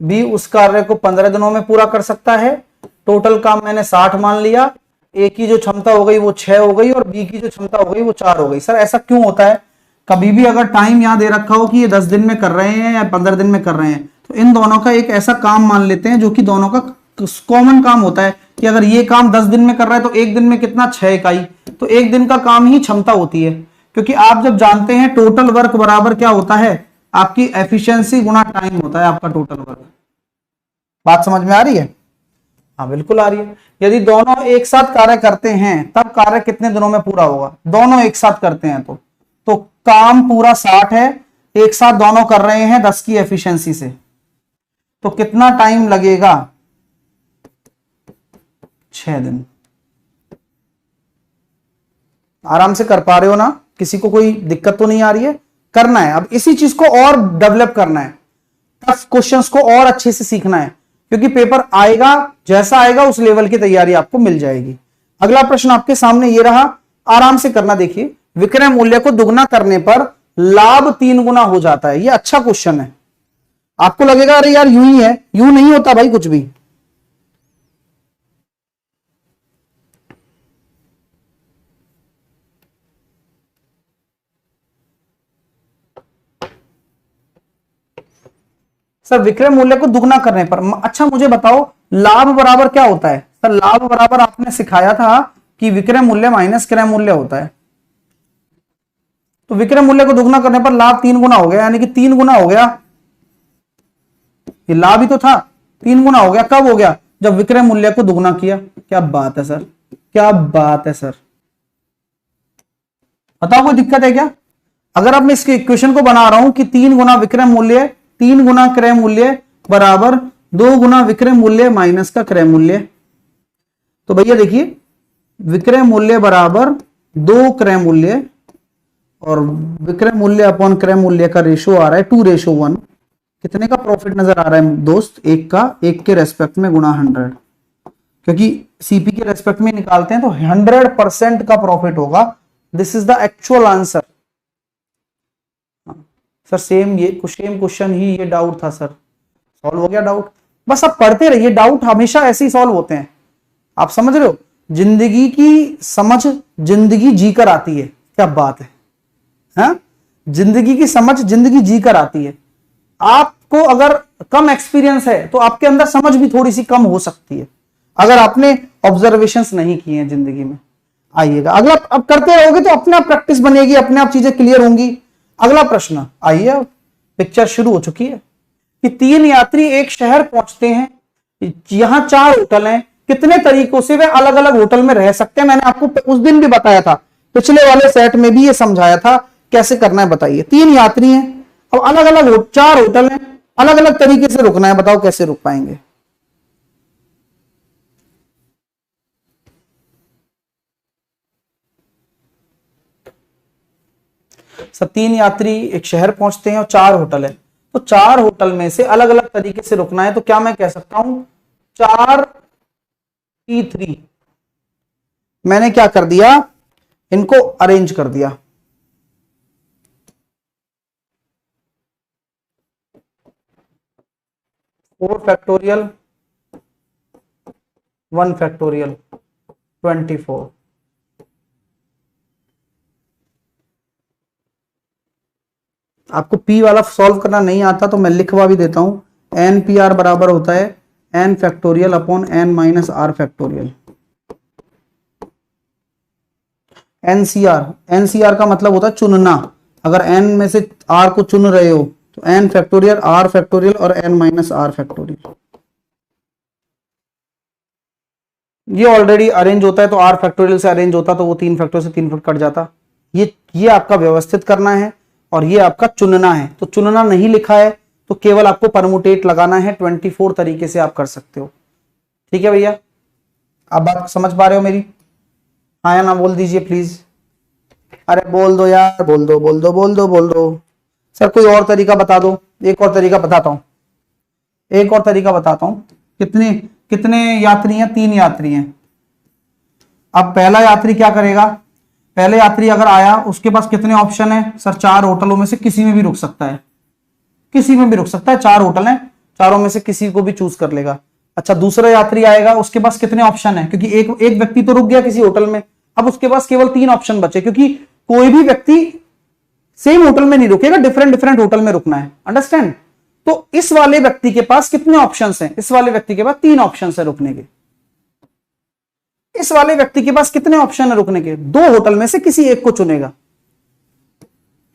बी उस कार्य को 15 दिनों में पूरा कर सकता है। टोटल काम मैंने 60 मान लिया। ए की जो क्षमता हो गई वो 6 हो गई और बी की जो क्षमता हो गई वो 4 हो गई। सर ऐसा क्यों होता है? कभी भी अगर टाइम यहां दे रखा हो कि ये 10 दिन में कर रहे हैं या 15 दिन में कर रहे हैं, तो इन दोनों का एक ऐसा काम मान लेते हैं जो कि दोनों का कॉमन काम होता है, कि अगर ये काम 10 दिन में कर रहा है तो एक दिन में कितना, 6 इकाई, तो एक दिन का काम ही क्षमता होती है। क्योंकि आप जब जानते हैं टोटल वर्क बराबर क्या होता है, आपकी एफिशिएंसी गुना टाइम होता है आपका टोटल वर्क। बात समझ में आ रही है? हाँ बिल्कुल आ रही है। यदि दोनों एक साथ कार्य करते हैं तब कार्य कितने दिनों में पूरा होगा? दोनों एक साथ करते हैं तो काम पूरा 60 है, एक साथ दोनों कर रहे हैं 10 की एफिशिएंसी से, तो कितना टाइम लगेगा? 6 दिन। आराम से कर पा रहे हो ना? किसी को कोई दिक्कत तो नहीं आ रही है? करना है, अब इसी चीज को और डेवलप करना है, टफ क्वेश्चंस को और अच्छे से सीखना है, क्योंकि पेपर आएगा जैसा आएगा उस लेवल की तैयारी आपको मिल जाएगी। अगला प्रश्न आपके सामने ये रहा, आराम से करना। देखिए, विक्रय मूल्य को दुगना करने पर लाभ 3 गुना हो जाता है। ये अच्छा क्वेश्चन है। आपको लगेगा अरे यार यूं ही है, यूं नहीं होता भाई कुछ भी। सर विक्रय मूल्य को दुगना करने पर, अच्छा मुझे बताओ लाभ बराबर क्या होता है? सर लाभ बराबर आपने सिखाया था कि विक्रय मूल्य माइनस क्रय मूल्य होता है। तो विक्रय मूल्य को दुगना करने पर लाभ 3 गुना हो गया, यानी कि 3 गुना हो गया। ये लाभ ही तो था, 3 गुना हो गया। कब हो गया? जब विक्रय मूल्य को दुगना किया। क्या बात है सर, क्या बात है सर। बताओ कोई दिक्कत है क्या? अगर अब मैं इसके इक्वेशन को बना रहा हूं कि 3 गुना विक्रय मूल्य 3 गुना क्रय मूल्य बराबर 2 गुना विक्रय मूल्य माइनस का क्रय मूल्य, तो भैया देखिए विक्रय मूल्य बराबर 2 क्रय मूल्य, और विक्रय मूल्य अपॉन क्रय मूल्य का रेशो आ रहा है 2:1। कितने का प्रॉफिट नजर आ रहा है दोस्त? एक के रेस्पेक्ट में गुना 100, क्योंकि सीपी के रेस्पेक्ट में निकालते हैं तो 100% का प्रॉफिट होगा। This is the actual answer. Sir same question ही, ये डाउट था सर, सॉल्व हो गया डाउट। बस आप पढ़ते रहिए, डाउट हमेशा ऐसे ही सॉल्व होते हैं। आप समझ रहे हो, जिंदगी की समझ जिंदगी जीकर आती है। क्या बात है, हाँ? जिंदगी की समझ जिंदगी जीकर आती है। आपको अगर कम एक्सपीरियंस है तो आपके अंदर समझ भी थोड़ी सी कम हो सकती है, अगर आपने ऑब्जर्वेशंस नहीं किए हैं जिंदगी में। आइएगा अगला, अब करते रहोगे तो अपने आप प्रैक्टिस बनेगी, अपने आप चीजें क्लियर होंगी। अगला प्रश्न आइए, अब पिक्चर शुरू हो चुकी है कि 3 यात्री एक शहर पहुंचते हैं, यहां 4 होटल हैं, कितने तरीकों से वे अलग अलग होटल में रह सकते हैं? मैंने आपको उस दिन भी बताया था, पिछले वाले सेट में भी ये समझाया था कैसे करना है। बताइए, 3 यात्री हैं, अब अलग अलग 4 होटल हैं, अलग अलग तरीके से रुकना है, बताओ कैसे रुक पाएंगे? सर 3 यात्री एक शहर पहुंचते हैं और 4 होटल है, तो 4 होटल में से अलग अलग तरीके से रुकना है, तो क्या मैं कह सकता हूं 4T3। मैंने क्या कर दिया, इनको अरेंज कर दिया। Four factorial 1 factorial 24। आपको P वाला सॉल्व करना नहीं आता तो मैं लिखवा भी देता हूं, NPR बराबर होता है n factorial upon n minus r factorial. NCR का मतलब होता है चुनना, अगर n में से r को चुन रहे हो तो n फैक्टोरियल r फैक्टोरियल और n माइनस r फैक्टोरियल। ये ऑलरेडी अरेंज होता है तो r फैक्टोरियल से अरेंज होता तो वो 3 फैक्टोरियल से 3 फैक्टर कट जाता। ये आपका व्यवस्थित करना है और ये आपका चुनना है, तो चुनना नहीं लिखा है तो केवल आपको परमुटेट लगाना है। 24 तरीके से आप कर सकते हो। ठीक है भैया, अब बात समझ पा रहे हो मेरी? हाँ या ना बोल दीजिए प्लीज। अरे बोल दो यार, बोल दो बोल दो बोल दो बोल दो। सर कोई और तरीका बता दो। एक और तरीका बताता हूं, एक और तरीका बताता हूं। कितने कितने यात्री हैं? 3 यात्री हैं। अब पहला यात्री क्या करेगा, पहले यात्री अगर आया उसके पास कितने ऑप्शन है? सर 4 होटलों में से किसी में भी रुक सकता है, किसी में भी रुक सकता है। 4 होटल हैं, चारों में से किसी को भी चूज कर लेगा। अच्छा दूसरा यात्री आएगा, उसके पास कितने ऑप्शन है? क्योंकि एक व्यक्ति तो रुक गया किसी होटल में, अब उसके पास केवल 3 ऑप्शन बचे, क्योंकि कोई भी व्यक्ति सेम होटल में नहीं रुकेगा, डिफरेंट डिफरेंट होटल में रुकना है। अंडरस्टैंड? तो इस वाले व्यक्ति के पास कितने ऑप्शंस हैं? इस वाले व्यक्ति के पास 3 ऑप्शंस है रुकने के। इस वाले व्यक्ति के पास कितने ऑप्शन है रुकने के? 2 होटल में से किसी एक को चुनेगा।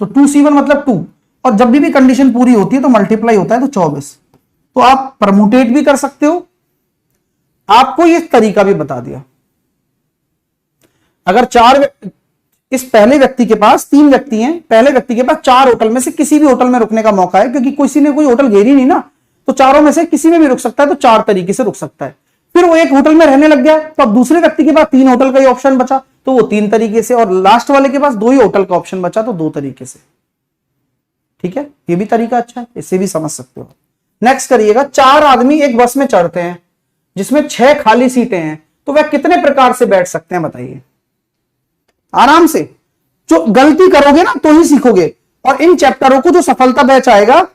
तो 2C1 मतलब 2, और जब भी कंडीशन पूरी होती है तो मल्टीप्लाई होता है तो 24। तो आप परमुटेट भी कर सकते हो। आपको यह तरीका भी बता दिया। अगर इस पहले व्यक्ति के पास 3 व्यक्ति हैं, पहले व्यक्ति के पास 4 होटल में से किसी भी होटल में रुकने का मौका है, क्योंकि किसी ने कोई होटल घेरी नहीं ना, तो चारों में से किसी में भी रुक सकता है, तो 4 तरीके से रुक सकता है। फिर वो एक होटल में रहने लग गया, तो अब दूसरे व्यक्ति के पास 3 होटल का ही ऑप्शन बचा, तो वो 3 तरीके से, और लास्ट वाले के पास 2 ही होटल का ऑप्शन बचा, तो 2 तरीके से। ठीक है, ये भी तरीका अच्छा है, इससे भी समझ सकते हो। नेक्स्ट करिएगा, 4 आदमी एक बस में चढ़ते हैं जिसमें 6 खाली सीटें हैं, तो वह कितने प्रकार से बैठ सकते हैं बताइए? आराम से। जो गलती करोगे ना तो ही सीखोगे, और इन चैप्टरों को जो सफलता बैच आएगा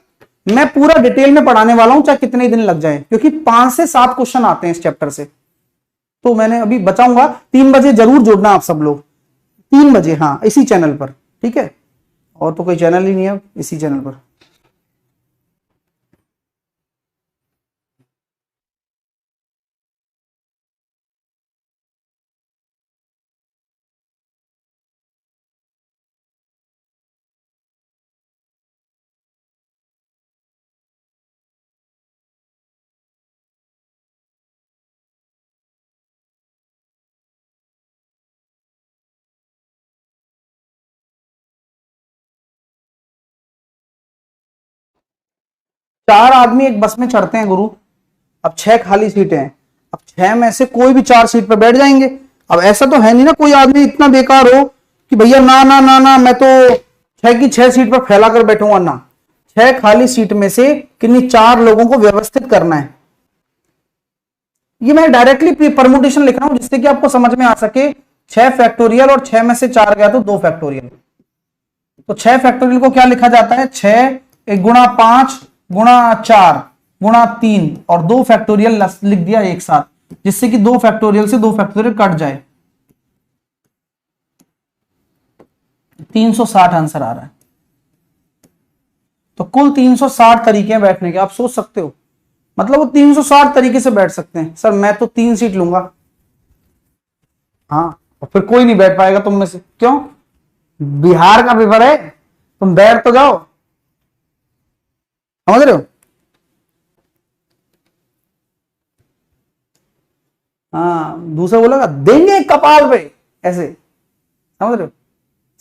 मैं पूरा डिटेल में पढ़ाने वाला हूं, चाहे कितने दिन लग जाए, क्योंकि 5 से 7 क्वेश्चन आते हैं इस चैप्टर से। तो मैंने अभी बचाऊंगा, 3 बजे जरूर जुड़ना आप सब लोग, 3 बजे, हाँ इसी चैनल पर। ठीक है, और तो कोई चैनल ही नहीं है, इसी चैनल पर। चार आदमी एक बस में चढ़ते हैं गुरु, अब 6 खाली सीटें हैं, अब 6 में से कोई भी 4 सीट पर बैठ जाएंगे। अब ऐसा तो है नहीं ना कोई आदमी इतना बेकार हो कि भैया ना ना ना ना मैं तो 6 की 6 सीट पर फैला कर बैठूंगा ना। 6 खाली सीट में से किन्हीं 4 लोगों को व्यवस्थित करना है। ये मैं डायरेक्टली परमुटेशन लिख रहा हूं जिससे कि आपको समझ में आ सके। 6 फैक्टोरियल और 6 में से 4 गया तो 2 फैक्टोरियल। तो 6 फैक्टोरियल को क्या लिखा जाता है? 6 गुणा 5 गुणा 4 गुणा 3 और 2 फैक्टोरियल लिख दिया एक साथ, जिससे कि 2 फैक्टोरियल से 2 फैक्टोरियल कट जाए। 360 आंसर आ रहा है। तो कुल 360 तरीके हैं बैठने के, आप सोच सकते हो, मतलब वो 360 तरीके से बैठ सकते हैं। सर मैं तो 3 सीट लूंगा। हाँ, और फिर कोई नहीं बैठ पाएगा तुम में से। क्यों? बिहार का पेपर है, तुम बैठ तो जाओ। समझ रहे हो? हाँ, दूसरा बोलेगा देंगे कपाल पे, ऐसे। समझ रहे हो?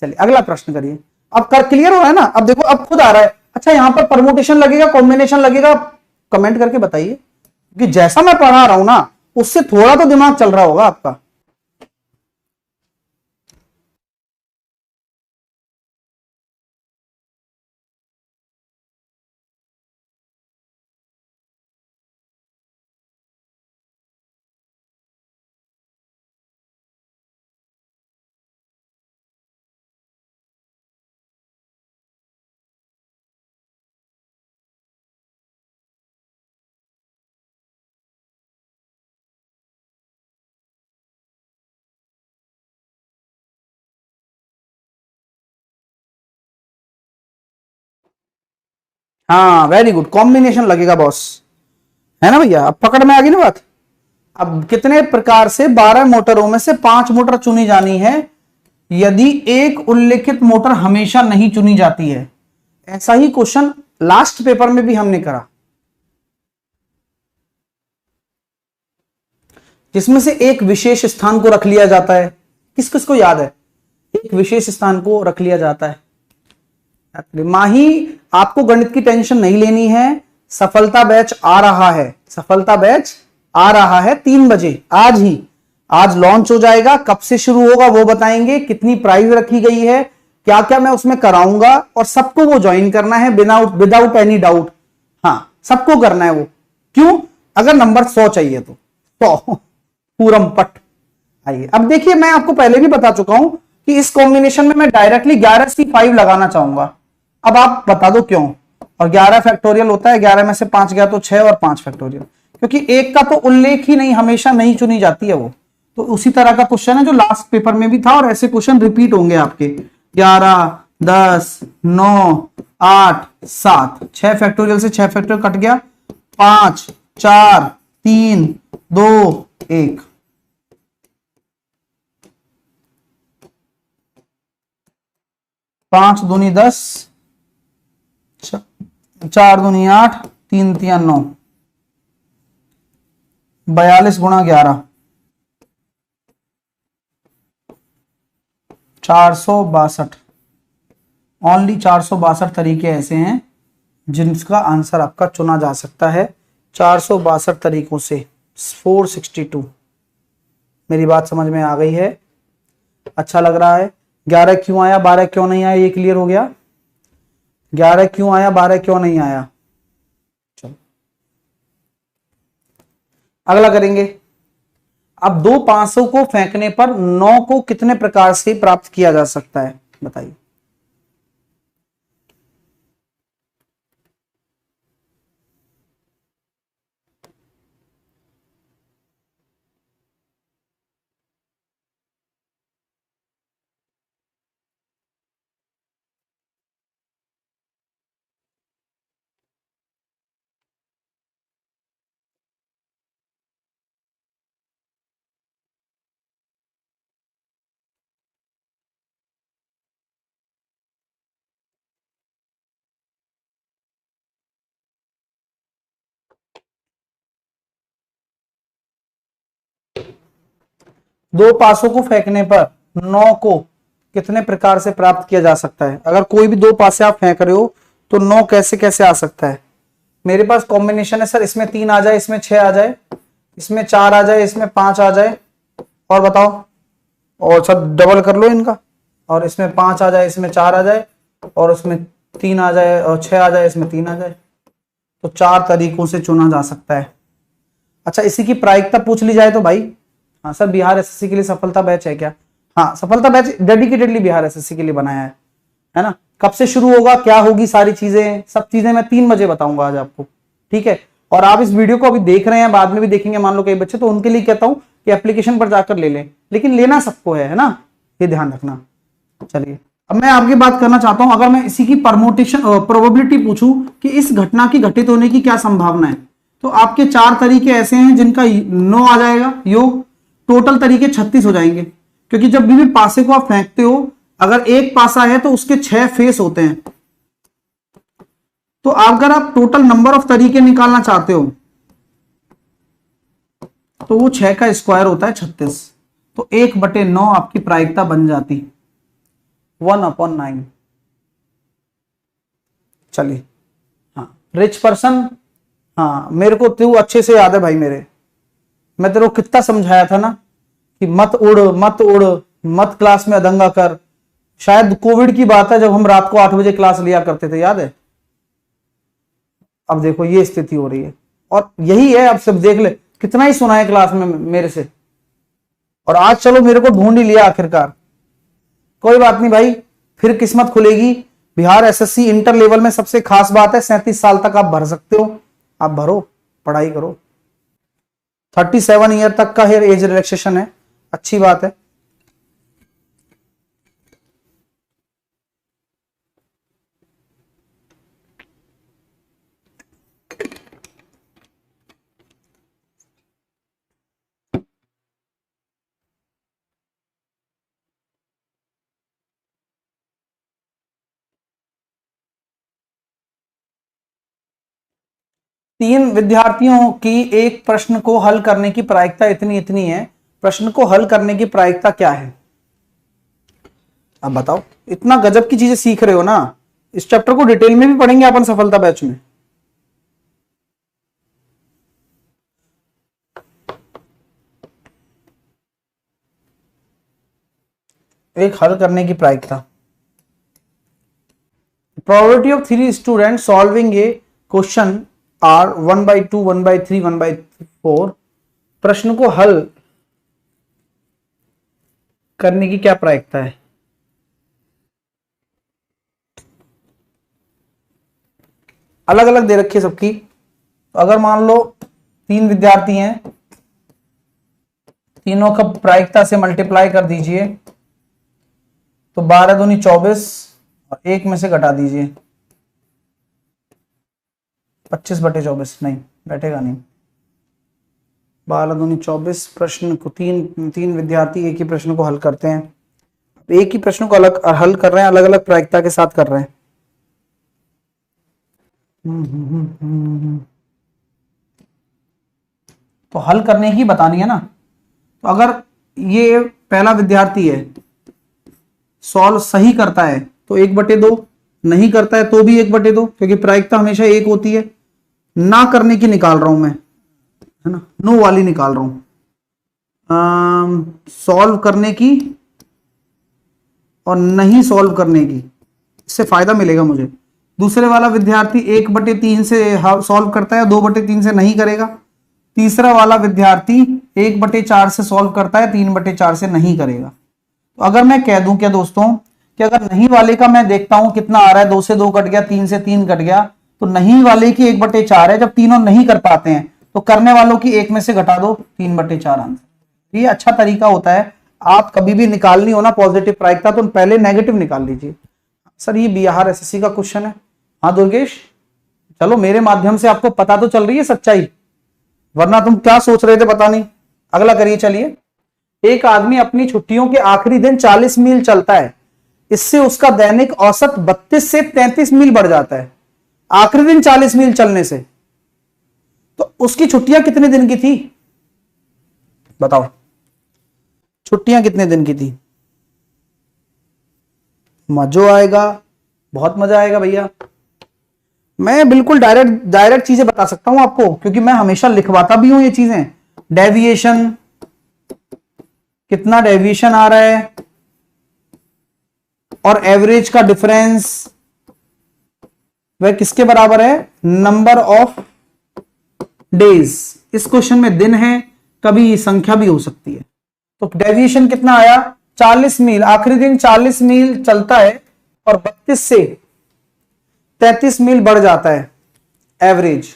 चलिए अगला प्रश्न करिए। अब कर क्लियर हो रहा है ना? अब देखो अब खुद आ रहा है। अच्छा यहां पर परमुटेशन लगेगा, कॉम्बिनेशन लगेगा, कमेंट करके बताइए, कि जैसा मैं पढ़ा रहा हूं ना उससे थोड़ा तो दिमाग चल रहा होगा आपका। हाँ वेरी गुड, कॉम्बिनेशन लगेगा बॉस, है ना भैया। अब पकड़ में आ गई ना बात। अब कितने प्रकार से 12 मोटरों में से 5 मोटर चुनी जानी है यदि एक उल्लेखित मोटर हमेशा नहीं चुनी जाती है। ऐसा ही क्वेश्चन लास्ट पेपर में भी हमने करा, जिसमें से एक विशेष स्थान को रख लिया जाता है। किस किस को याद है, एक विशेष स्थान को रख लिया जाता है। माही आपको गणित की टेंशन नहीं लेनी है, सफलता बैच आ रहा है, सफलता बैच आ रहा है 3 बजे आज ही, आज लॉन्च हो जाएगा। कब से शुरू होगा वो बताएंगे, कितनी प्राइस रखी गई है, क्या क्या मैं उसमें कराऊंगा, और सबको वो ज्वाइन करना है विदाउट एनी डाउट। हाँ सबको करना है वो, क्यों, अगर नंबर 100 चाहिए तो 100 पूरम पट। आइए अब देखिए, मैं आपको पहले भी बता चुका हूं कि इस कॉम्बिनेशन में मैं डायरेक्टली 11C5 लगाना चाहूंगा। अब आप बता दो क्यों। और 11 फैक्टोरियल होता है, 11 में से 5 गया तो 6 और 5 फैक्टोरियल, क्योंकि एक का तो उल्लेख ही नहीं, हमेशा नहीं चुनी जाती है वो। तो उसी तरह का क्वेश्चन है जो लास्ट पेपर में भी था, और ऐसे क्वेश्चन रिपीट होंगे आपके। 11, 10, 9, 8, 7, 6 फैक्टोरियल से 6 फैक्टोरियल कट गया, 5, 4, 3, 2, 1। 5 दूनी 10, 4 दूनी 8, 3 तिया 9, 42 गुणा 11, 462। ओनली 462 तरीके ऐसे हैं जिनका आंसर आपका चुना जा सकता है, 462 तरीकों से 462। मेरी बात समझ में आ गई है, अच्छा लग रहा है। 11 क्यों आया, 12 क्यों नहीं आया, ये क्लियर हो गया। 11 क्यों आया, 12 क्यों नहीं आया। चलो अगला करेंगे। अब 2 500 को फेंकने पर 9 को कितने प्रकार से प्राप्त किया जा सकता है, बताइए। दो पासों को फेंकने पर 9 को कितने प्रकार से प्राप्त किया जा सकता है। अगर कोई भी 2 पासे आप फेंक रहे हो तो 9 कैसे कैसे आ सकता है। मेरे पास कॉम्बिनेशन है सर, इसमें 3 आ जाए, इसमें 6 आ जाए, इसमें 4 आ जाए, इसमें 5 आ जाए, और बताओ, और सर डबल कर लो इनका, और इसमें 5 आ जाए, इसमें 4 आ जाए, और उसमें 3 आ जाए, और 6 आ जाए, इसमें 3 आ जाए। तो 4 तरीकों से चुना जा सकता है। अच्छा इसी की प्रायिकता पूछ ली जाए तो भाई, हाँ सर बिहार एसएससी के लिए सफलता बैच है क्या। हाँ सफलता बैच डेडिकेटेडली बिहार एसएससी के लिए बनाया है ना। कब से शुरू होगा, क्या होगी, सारी चीजें, सब चीजें मैं 3 बजे बताऊंगा आज आपको, ठीक है। और आप इस वीडियो को अभी देख रहे हैं, बाद में भी देखेंगे मान लो कई बच्चे, तो उनके लिए कहता हूं कि एप्लीकेशन पर जाकर ले लें, लेकिन लेना सबको है ना, ये ध्यान रखना। चलिए अब मैं आपकी बात करना चाहता हूं, अगर मैं इसी की परमोटेशन प्रोबेबिलिटी पूछूं कि इस घटना की घटित होने की क्या संभावना है, तो आपके 4 तरीके ऐसे हैं जिनका 9 आ जाएगा योग, टोटल तरीके 36 हो जाएंगे। क्योंकि जब भी पासे को आप फेंकते हो, अगर एक पासा है तो उसके 6 फेस होते हैं, तो अगर आप टोटल नंबर ऑफ तरीके निकालना चाहते हो तो वो 6 का स्क्वायर होता है 36। तो 1/9 आपकी प्रायिकता बन जाती 1/9। चलिए हाँ रिच पर्सन, हाँ मेरे को तू अच्छे से याद है भाई मेरे, मैं तेरे को कितना समझाया था ना कि मत उड़ मत उड़, मत क्लास में अदंगा कर। शायद कोविड की बात है जब हम रात को 8 बजे क्लास लिया करते थे, याद है। अब देखो ये स्थिति हो रही है, और यही है, अब सब देख ले कितना ही सुना है क्लास में मेरे से, और आज चलो मेरे को ढूंढ ही लिया आखिरकार। कोई बात नहीं भाई, फिर किस्मत खुलेगी। बिहार एसएससी इंटर लेवल में सबसे खास बात है 37 साल तक आप भर सकते हो, आप भरो, पढ़ाई करो। 37 ईयर तक का है एज रिलैक्सेशन है, अच्छी बात है। तीन विद्यार्थियों की एक प्रश्न को हल करने की प्रायिकता इतनी इतनी है, प्रश्न को हल करने की प्रायिकता क्या है? अब बताओ, इतना गजब की चीजें सीख रहे हो ना, इस चैप्टर को डिटेल में भी पढ़ेंगे अपन सफलता बैच में। एक हल करने की प्रायिकता, probability of 3 student solving a question are 1/2, 1/3, 1/4। प्रश्न को हल करने की क्या प्रायिकता है? अलग अलग दे रखी है सबकी। तो अगर मान लो 3 विद्यार्थी हैं, तीनों का प्रायिकता से मल्टीप्लाई कर दीजिए, तो 12 दूनी 24 और 1 में से घटा दीजिए 25/24। नहीं बैठेगा नहीं। 12 दूनी 24, प्रश्न को तीन विद्यार्थी एक ही प्रश्न को हल करते हैं। एक ही प्रश्न को अलग हल कर रहे हैं, अलग अलग प्रायिकता के साथ कर रहे हैं। तो हल करने की बतानी है ना। तो अगर ये पहला विद्यार्थी है, सॉल्व सही करता है तो 1/2, नहीं करता है तो भी 1/2, क्योंकि प्रायिकता हमेशा 1 होती है। ना करने की निकाल रहा हूं मैं, है ना, नो वाली निकाल रहा हूं। सॉल्व करने की और नहीं सॉल्व करने की, इससे फायदा मिलेगा मुझे। दूसरे वाला विद्यार्थी 1/3 से सॉल्व करता है, 2/3 से नहीं करेगा। तीसरा वाला विद्यार्थी 1/4 से सॉल्व करता है, 3/4 से नहीं करेगा। तो अगर मैं कह दूं क्या दोस्तों कि अगर नहीं वाले का मैं देखता हूं कितना आ रहा है, 2 से 2 कट गया, 3 से 3 कट गया, तो नहीं वाले की 1/4 है। जब तीनों नहीं कर पाते हैं तो करने वालों की 1 में से घटा दो, 3/4 आंसर। ये अच्छा तरीका होता है। आप कभी भी निकालनी हो ना पॉजिटिव प्रायिकता, तो पहले नेगेटिव निकाल लीजिए। सर ये बिहार एसएससी का क्वेश्चन है। हाँ दुर्गेश, चलो मेरे माध्यम से आपको पता तो चल रही है सच्चाई, वरना तुम क्या सोच रहे थे पता नहीं। अगला करिए, चलिए। एक आदमी अपनी छुट्टियों के आखिरी दिन 40 मील चलता है, इससे उसका दैनिक औसत 32 से 33 मील बढ़ जाता है। आखिरी दिन 40 मील चलने से, तो उसकी छुट्टियां कितने दिन की थी बताओ? छुट्टियां कितने दिन की थी? मजा आएगा, बहुत मजा आएगा भैया। मैं बिल्कुल डायरेक्ट चीजें बता सकता हूं आपको, क्योंकि मैं हमेशा लिखवाता भी हूं ये चीजें। डेविएशन, कितना डेविएशन आ रहा है, और एवरेज का डिफरेंस वह किसके बराबर है? Number of days. इस क्वेश्चन में दिन है, कभी संख्या भी हो सकती है। तो डेविएशन कितना आया? 40 मील। आखिरी दिन 40 मील चलता है और 32 से 33 मील बढ़ जाता है एवरेज।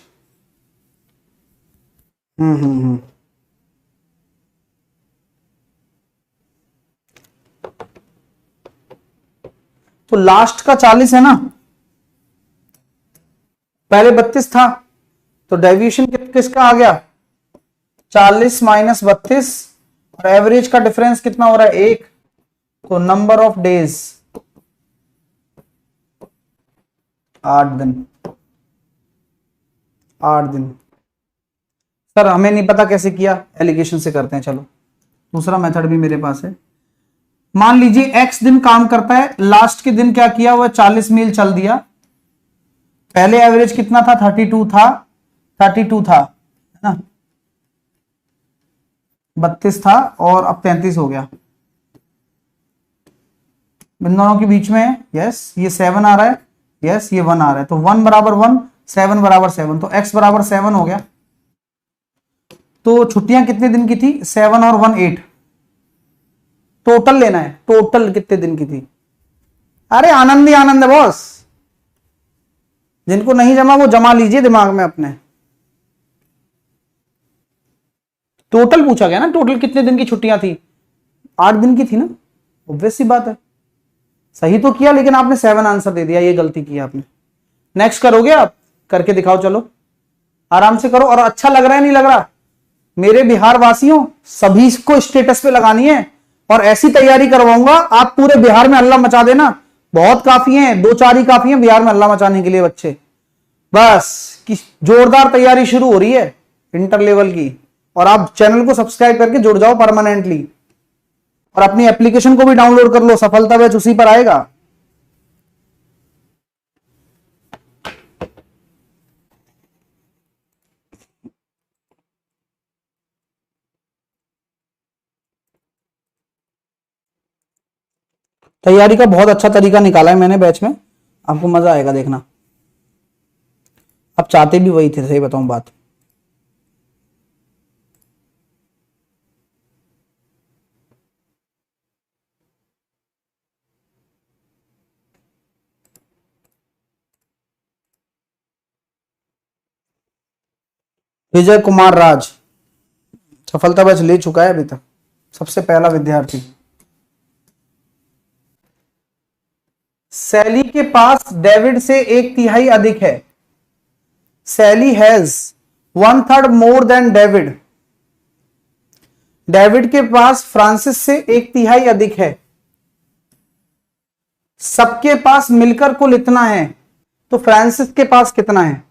तो लास्ट का 40 है ना, पहले 32 था, तो डेविएशन किसका आ गया? 40 माइनस 32, और एवरेज का डिफरेंस कितना हो रहा है? 1। तो नंबर ऑफ डेज 8 दिन। 8 दिन। सर हमें नहीं पता कैसे किया, एलिगेशन से करते हैं। चलो दूसरा मेथड भी मेरे पास है। मान लीजिए x दिन काम करता है, लास्ट के दिन क्या किया? वह 40 मील चल दिया। पहले एवरेज कितना था? 32 था, 32 था, है ना, 32 था, और अब 33 हो गया। इन दोनों के बीच में यस ये 7 आ रहा है, यस ये 1 आ रहा है। तो 1 बराबर 1, 7 बराबर 7, तो x बराबर 7 हो गया। तो छुट्टियां कितने दिन की थी? 7 और 1 8। टोटल लेना है, टोटल कितने दिन की थी? अरे आनंद ही आनंद है बॉस, जिनको नहीं जमा वो जमा लीजिए दिमाग में अपने। टोटल पूछा गया ना, टोटल कितने दिन की छुट्टियां थी? 8 दिन की थी ना, ऑब्वियस सी बात है। सही तो किया, लेकिन आपने 7 आंसर दे दिया, ये गलती की आपने। नेक्स्ट करोगे आप? करके दिखाओ, चलो आराम से करो। और अच्छा लग रहा है नहीं लग रहा? मेरे बिहार वासियों सभी को स्टेटस पे लगानी है, और ऐसी तैयारी करवाऊंगा आप पूरे बिहार में हल्ला मचा देना। बहुत काफी हैं, 2-4 ही काफी हैं बिहार में हल्ला मचाने के लिए बच्चे। बस कि जोरदार तैयारी शुरू हो रही है इंटर लेवल की, और आप चैनल को सब्सक्राइब करके जुड़ जाओ परमानेंटली, और अपनी एप्लीकेशन को भी डाउनलोड कर लो, सफलता बैच उसी पर आएगा। तैयारी का बहुत अच्छा तरीका निकाला है मैंने बैच में, आपको मजा आएगा देखना। आप चाहते भी वही थे, सही बताऊं बात। विजय कुमार राज सफलता बैच ले चुका है अभी तक, सबसे पहला विद्यार्थी। सैली के पास डेविड से 1/3 अधिक है। Sally has 1/3 more than David. David के पास फ्रांसिस से 1/3 अधिक है। सबके पास मिलकर कुल इतना है, तो फ्रांसिस के पास कितना है?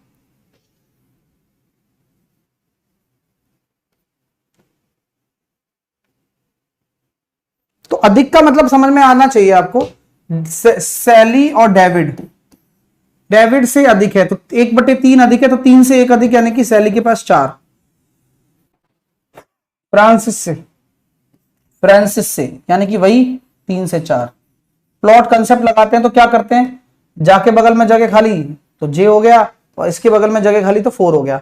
तो अधिक का मतलब समझ में आना चाहिए आपको। सैली और डेविड, डेविड से अधिक है तो 1/3 अधिक है, तो 3 से 1 अधिक, यानी कि सैली के पास 4। फ्रांसिस से यानी कि वही 3 से 4। प्लॉट कंसेप्ट लगाते हैं तो क्या करते हैं, जाके बगल में जगह खाली तो जे हो गया, और इसके बगल में जगह खाली तो 4 हो गया,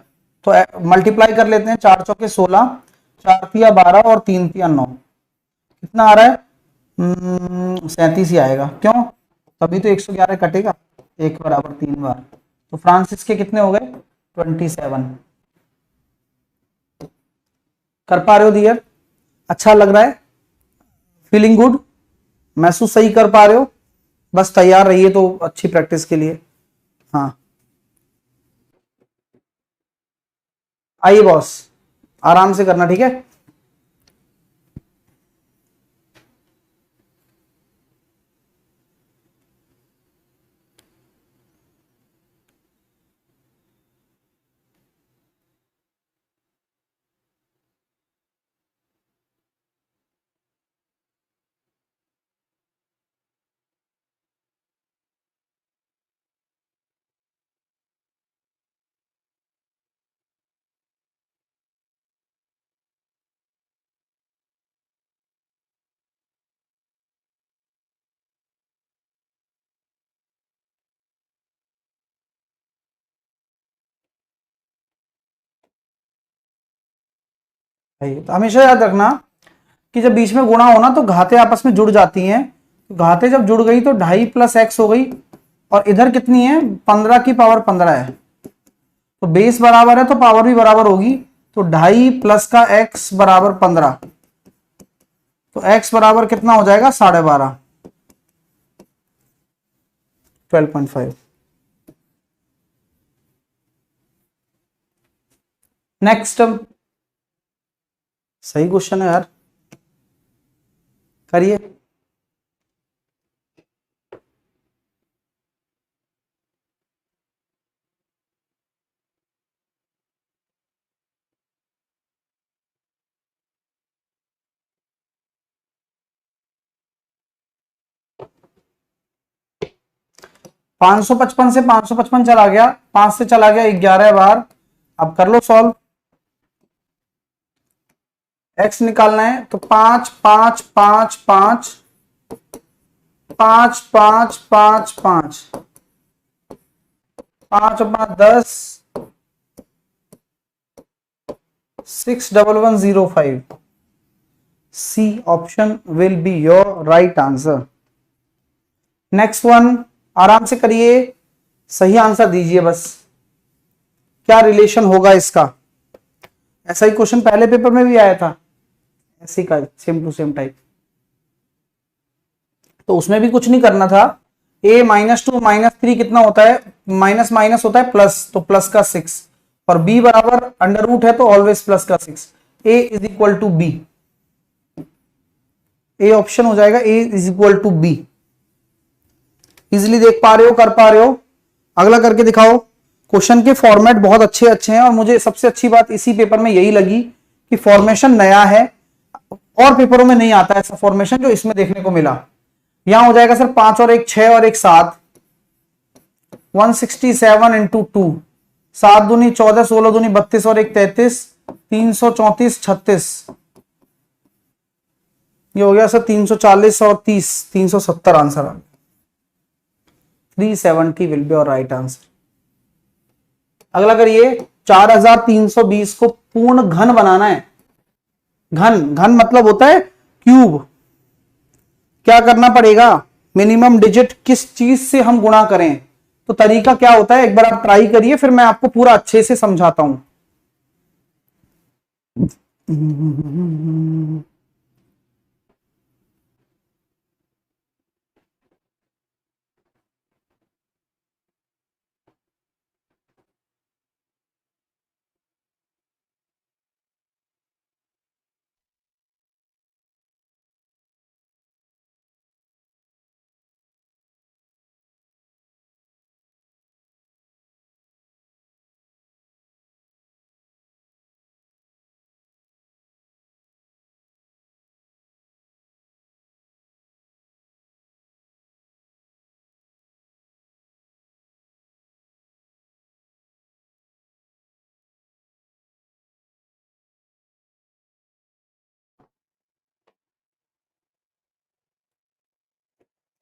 तो मल्टीप्लाई कर लेते हैं। 4 चौके 16, 4 तिया 12 और 3 तिया 9, कितना आ रहा है? 37 ही आएगा। क्यों? तभी तो 111 कटेगा, 1 बराबर 3 बार। तो फ्रांसिस के कितने हो गए? 27। कर पा रहे हो डियर? अच्छा लग रहा है? Feeling good? महसूस सही कर पा रहे हो? बस तैयार रहिए तो अच्छी प्रैक्टिस के लिए। हाँ आइए बॉस, आराम से करना, ठीक है? तो हमेशा याद रखना कि जब बीच में गुणा होना तो घाते आपस में जुड़ जाती हैं। घाते जब जुड़ गई तो 2.5 + x हो गई, और इधर कितनी है? 15 की पावर 15 है, तो बेस बराबर है तो पावर भी बराबर होगी। तो 2.5 प्लस का x बराबर 15, तो x बराबर कितना हो जाएगा? 12.5, 12.5। नेक्स्ट, सही क्वेश्चन है यार, करिए। पांच सौ पचपन से 555 चला गया, 5 से चला गया 11 बार। अब कर लो सॉल्व। x निकालना है तो 5 5 5 5 5 5 5 5 5 अपना 10, 61105। C option will be your right answer. Next one, आराम से करिए, सही आंसर दीजिए बस। क्या रिलेशन होगा इसका? ऐसा ही क्वेश्चन पहले पेपर में भी आया था, ऐसे का सेम टू सेम टाइप। तो उसमें भी कुछ नहीं करना था। a -2 -3 कितना होता है? माइनस माइनस होता है प्लस, तो प्लस का 6, और b बराबर अंडर रूट है तो ऑलवेज प्लस का 6। a is equal to B, A option हो जाएगा, a is equal to B. Easily देख पा रहे हो, कर पा रहे हो? अगला करके दिखाओ। क्वेश्चन के फॉर्मेट बहुत अच्छे अच्छे हैं और मुझे सबसे अच्छी बात इसी पेपर में यही लगी कि फॉर्मेशन नया है, और पेपरों में नहीं आता ऐसा फॉर्मेशन जो इसमें देखने को मिला। यहां हो जाएगा सर 5 और 1 6 और 1 7, 167 इंटू 2, 7 दूनी 14, 16 दूनी 32 और 1 33, 334 36, ये हो गया सर 340 और 30, 370 आंसर आ गया। 370 विल बी और राइट आंसर। अगला करिए, 4320 को पूर्ण घन बनाना है। घन, घन मतलब होता है क्यूब। क्या करना पड़ेगा, मिनिमम डिजिट किस चीज से हम गुणा करें, तो तरीका क्या होता है एक बार आप ट्राई करिए, फिर मैं आपको पूरा अच्छे से समझाता हूं।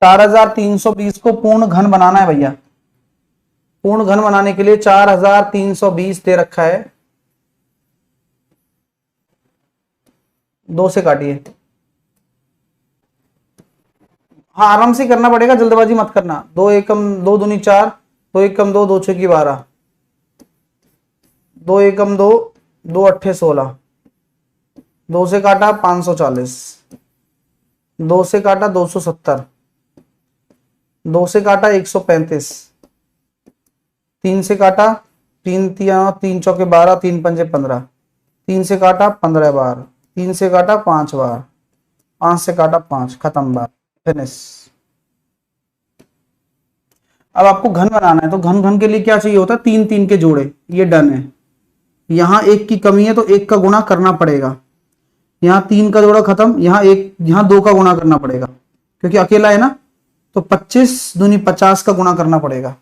4320 को पूर्ण घन बनाना है भैया। पूर्ण घन बनाने के लिए 4320 दे रखा है, 2 से काटिए। हाँ आराम से करना पड़ेगा, जल्दबाजी मत करना। 2 एकम 2 दूनी 4, 2 एकम 2, 2 6 की 12, 2 एकम 2, 2 अट्ठे 16, 2 से काटा 540, 2 से काटा 270, 2 से काटा 135, 3 से काटा 3 3 चौके 12, 3 पंजे 15, 3 से काटा 15 बार, 3 से काटा 5 बार, 5 से काटा 5, खत्म बार, फिनिश। अब आपको घन बनाना है, तो घन घन के लिए क्या चाहिए होता है, 3 3 के जोड़े, ये डन है। यहां 1 की कमी है तो 1 का गुणा करना पड़ेगा। यहां 3 का जोड़ा खत्म, यहां 1, यहां 2 का गुणा करना पड़ेगा क्योंकि अकेला है ना, तो 25 दूनी 50 का गुणा करना पड़ेगा।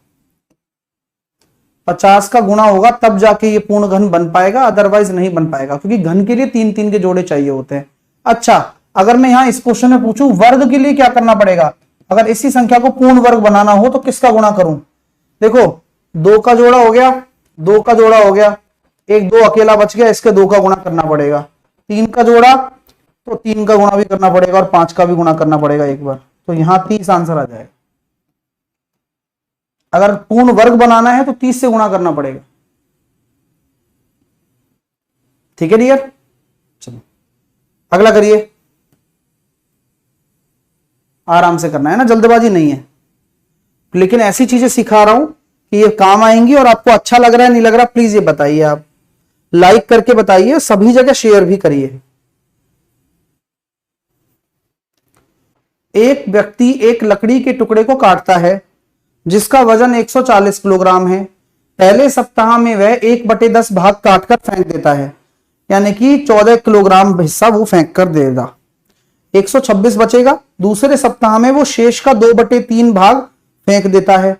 50 का गुणा होगा तब जाके ये पूर्ण घन बन पाएगा, अदरवाइज नहीं बन पाएगा, क्योंकि घन के लिए 3 3 के जोड़े चाहिए होते हैं। अच्छा, अगर मैं यहां इस क्वेश्चन में पूछूं वर्ग के लिए क्या करना पड़ेगा, अगर इसी संख्या को पूर्ण वर्ग बनाना हो तो किसका गुणा करूं। देखो 2 का जोड़ा हो गया, 2 का जोड़ा हो गया, 1 2 अकेला बच गया, इसके 2 का गुणा करना पड़ेगा। 3 का जोड़ा तो 3 का गुणा भी करना पड़ेगा और 5 का भी गुणा करना पड़ेगा एक बार, तो यहां 30 आंसर आ जाएगा। अगर पूर्ण वर्ग बनाना है तो 30 से गुणा करना पड़ेगा। ठीक है डियर, चलो अगला करिए। आराम से करना है ना, जल्दबाजी नहीं है, लेकिन ऐसी चीजें सिखा रहा हूं कि ये काम आएंगी। और आपको अच्छा लग रहा है नहीं लग रहा, प्लीज ये बताइए, आप लाइक करके बताइए, सभी जगह शेयर भी करिए। एक व्यक्ति एक लकड़ी के टुकड़े को काटता है जिसका वजन 140 किलोग्राम है। पहले सप्ताह में वह 1/10 भाग काटकर फेंक देता है, यानी कि 14 किलोग्राम हिस्सा वो फेंक कर देगा, 126 बचेगा। दूसरे सप्ताह में वो शेष का 2/3 भाग फेंक देता है,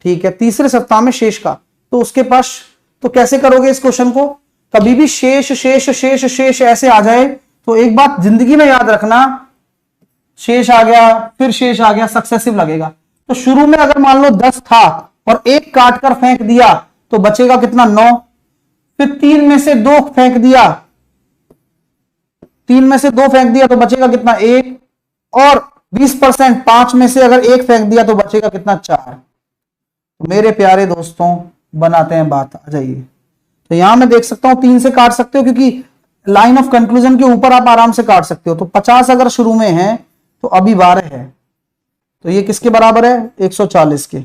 ठीक है। तीसरे सप्ताह में शेष का, तो उसके पास, तो कैसे करोगे इस क्वेश्चन को, कभी भी शेष शेष शेष शेष ऐसे आ जाए तो एक बात जिंदगी में याद रखना, शेष आ गया फिर शेष आ गया, सक्सेसिव लगेगा। तो शुरू में अगर मान लो 10 था और 1 काट कर फेंक दिया तो बचेगा कितना, 9। फिर 3 में से 2 फेंक दिया, 3 में से 2 फेंक दिया तो बचेगा कितना, 1। और 20% 5 में से अगर 1 फेंक दिया तो बचेगा कितना, 4। तो मेरे प्यारे दोस्तों बनाते हैं बात, आ जाइए। तो यहां मैं देख सकता हूं 3 से काट सकते हो क्योंकि लाइन ऑफ कंक्लूजन के ऊपर आप आराम से काट सकते हो। तो 50 अगर शुरू में है तो अभी 12 है, तो ये किसके बराबर है, 140 के।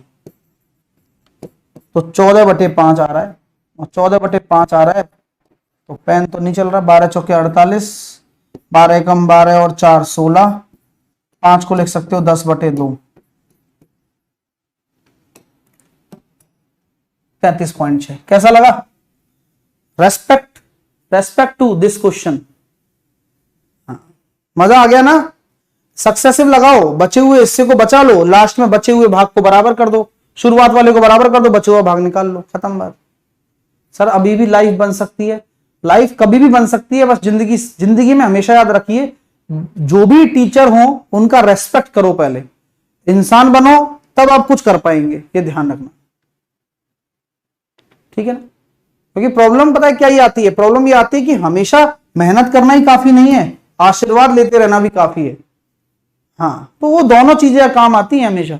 तो 14/5 आ रहा है, और 14/5 आ रहा है तो पेन तो नहीं चल रहा। 12 चौके 48, 12 कम 12 और 4 16, 5 को लिख सकते हो 10/2। 35.6। कैसा लगा? Respect to this question. मजा आ गया ना? सक्सेसिव लगाओ, बचे हुए हिस्से को बचा लो, लास्ट में बचे हुए भाग को बराबर कर दो, शुरुआत वाले को बराबर कर दो, बचे हुआ भाग निकाल लो, खत्म बात। सर अभी भी लाइफ बन सकती है, लाइफ कभी भी बन सकती है, बस जिंदगी में हमेशा याद रखिए, जो भी टीचर हो उनका रेस्पेक्ट करो, पहले इंसान बनो तब आप कुछ कर पाएंगे, ये ध्यान रखना, ठीक है ना? क्योंकि प्रॉब्लम पता है क्या ही आती है? प्रॉब्लम ये आती है कि हमेशा मेहनत करना ही काफी नहीं है, आशीर्वाद लेते रहना भी काफी है। हाँ, तो वो दोनों चीजें काम आती हैं हमेशा।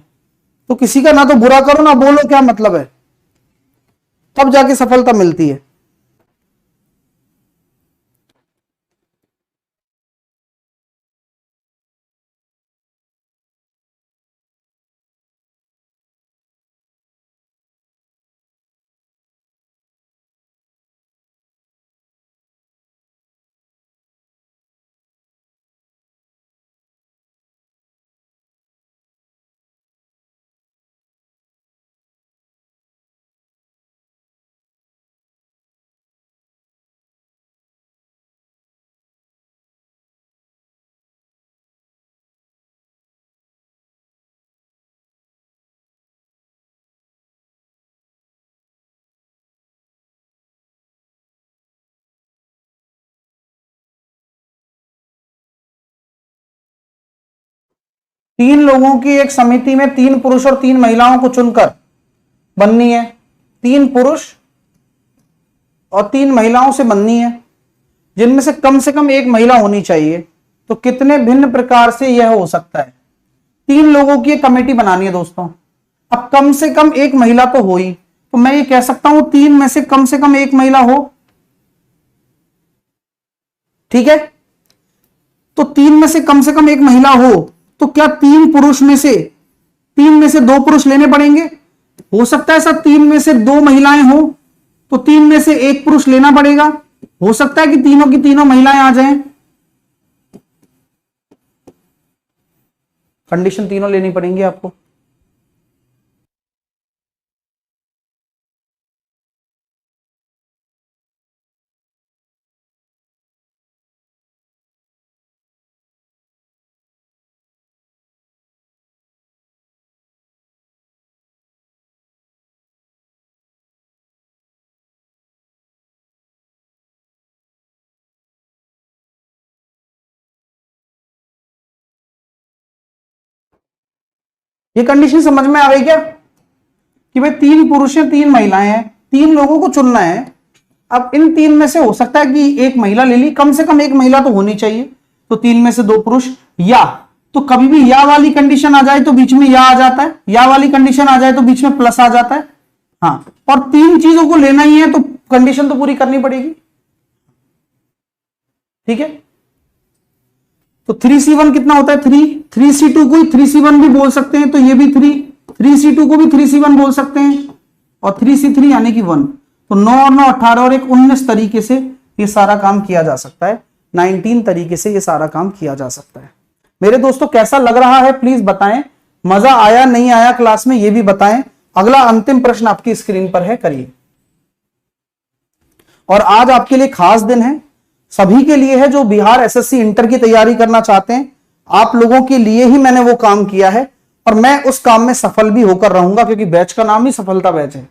तो किसी का ना तो बुरा करो ना बोलो, क्या मतलब है? तब जाके सफलता मिलती है। तीन लोगों की एक समिति में 3 पुरुष और 3 महिलाओं को चुनकर बननी है, 3 पुरुष और 3 महिलाओं से बननी है, जिनमें से कम एक महिला होनी चाहिए। तो कितने भिन्न प्रकार से यह हो सकता है? 3 लोगों की एक कमेटी बनानी है दोस्तों। अब कम से कम एक महिला तो हो ही, तो मैं ये कह सकता हूं 3 में से कम एक महिला हो, ठीक है? तो 3 में से कम एक महिला हो, तो क्या 3 पुरुष में से 2 पुरुष लेने पड़ेंगे? हो सकता है सर 3 में से 2 महिलाएं हो, तो 3 में से 1 पुरुष लेना पड़ेगा। हो सकता है कि तीनों की तीनों महिलाएं आ जाएं, कंडीशन तीनों लेनी पड़ेंगी आपको। ये कंडीशन समझ में आ गई क्या? कि भाई 3 पुरुष हैं 3 महिलाएं हैं, 3 लोगों को चुनना है। अब इन 3 में से हो सकता है कि एक महिला ले ली, कम से कम एक महिला तो होनी चाहिए। तो 3 में से 2 पुरुष, या तो कभी भी या वाली कंडीशन आ जाए तो बीच में या आ जाता है, या वाली कंडीशन आ जाए तो बीच में प्लस आ जाता है। हाँ, और 3 चीजों को लेना ही है तो कंडीशन तो पूरी करनी पड़ेगी, ठीक है? तो 3C1 कितना होता है? 3C2 को 3C1 भी बोल सकते हैं, तो ये भी 3C2 को भी 3C1 बोल सकते हैं, और 3C3 यानी कि 1। तो 9 और 9 18 और 1 19 तरीके से ये सारा काम किया जा सकता है, 19 तरीके से ये सारा काम किया जा सकता है। मेरे दोस्तों कैसा लग रहा है प्लीज बताएं, मजा आया नहीं आया क्लास में ये भी बताएं। अगला अंतिम प्रश्न आपकी स्क्रीन पर है, करिए। और आज आपके लिए खास दिन है, सभी के लिए है जो बिहार एसएससी इंटर की तैयारी करना चाहते हैं। आप लोगों के लिए ही मैंने वो काम किया है, और मैं उस काम में सफल भी होकर रहूंगा, क्योंकि बैच का नाम ही सफलता बैच है।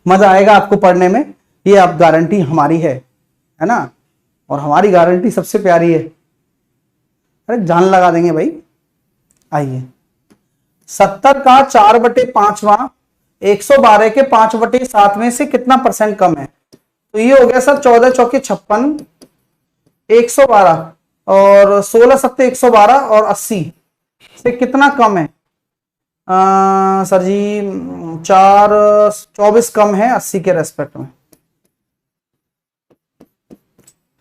मजा आएगा आपको पढ़ने में, ये आप गारंटी हमारी है ना? और हमारी गारंटी सबसे प्यारी है। अरे जान लगा देंगे भाई। आइए, 70 का 4/5वां 112 के 5/7 में से कितना % कम है? तो ये हो गया सर 14 चौके 56, 112 और 16 सत्ते 112 और 80 से कितना कम है? सर जी 24 कम है 80 के रेस्पेक्ट में,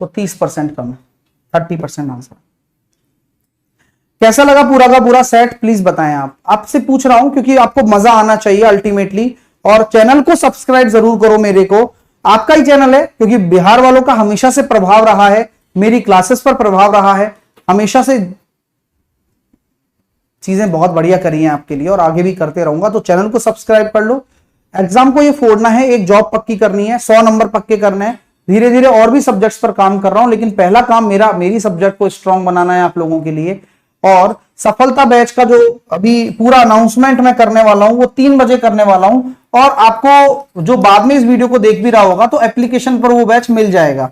तो 30% कम है, 30% आंसर। कैसा लगा पूरा का पूरा सेट प्लीज बताएं। आप आपसे पूछ रहा हूं क्योंकि आपको मजा आना चाहिए अल्टीमेटली, और चैनल को सब्सक्राइब जरूर करो मेरे को, आपका ही चैनल है, क्योंकि बिहार वालों का हमेशा से प्रभाव रहा है, मेरी क्लासेस पर प्रभाव रहा है, हमेशा से चीजें बहुत बढ़िया करी हैं आपके लिए और आगे भी करते रहूंगा। तो चैनल को सब्सक्राइब कर लो एग्जाम को ये फोड़ना है, एक जॉब पक्की करनी है, 100 नंबर पक्के करने हैं। धीरे धीरे और भी सब्जेक्ट्स पर काम कर रहा हूं, लेकिन पहला काम मेरी सब्जेक्ट को स्ट्रांग बनाना है आप लोगों के लिए। और सफलता बैच का जो अभी पूरा अनाउंसमेंट मैं करने वाला हूं वो 3 बजे करने वाला हूं, और आपको जो बाद में इस वीडियो को देख भी रहा होगा तो एप्लीकेशन पर वो बैच मिल जाएगा।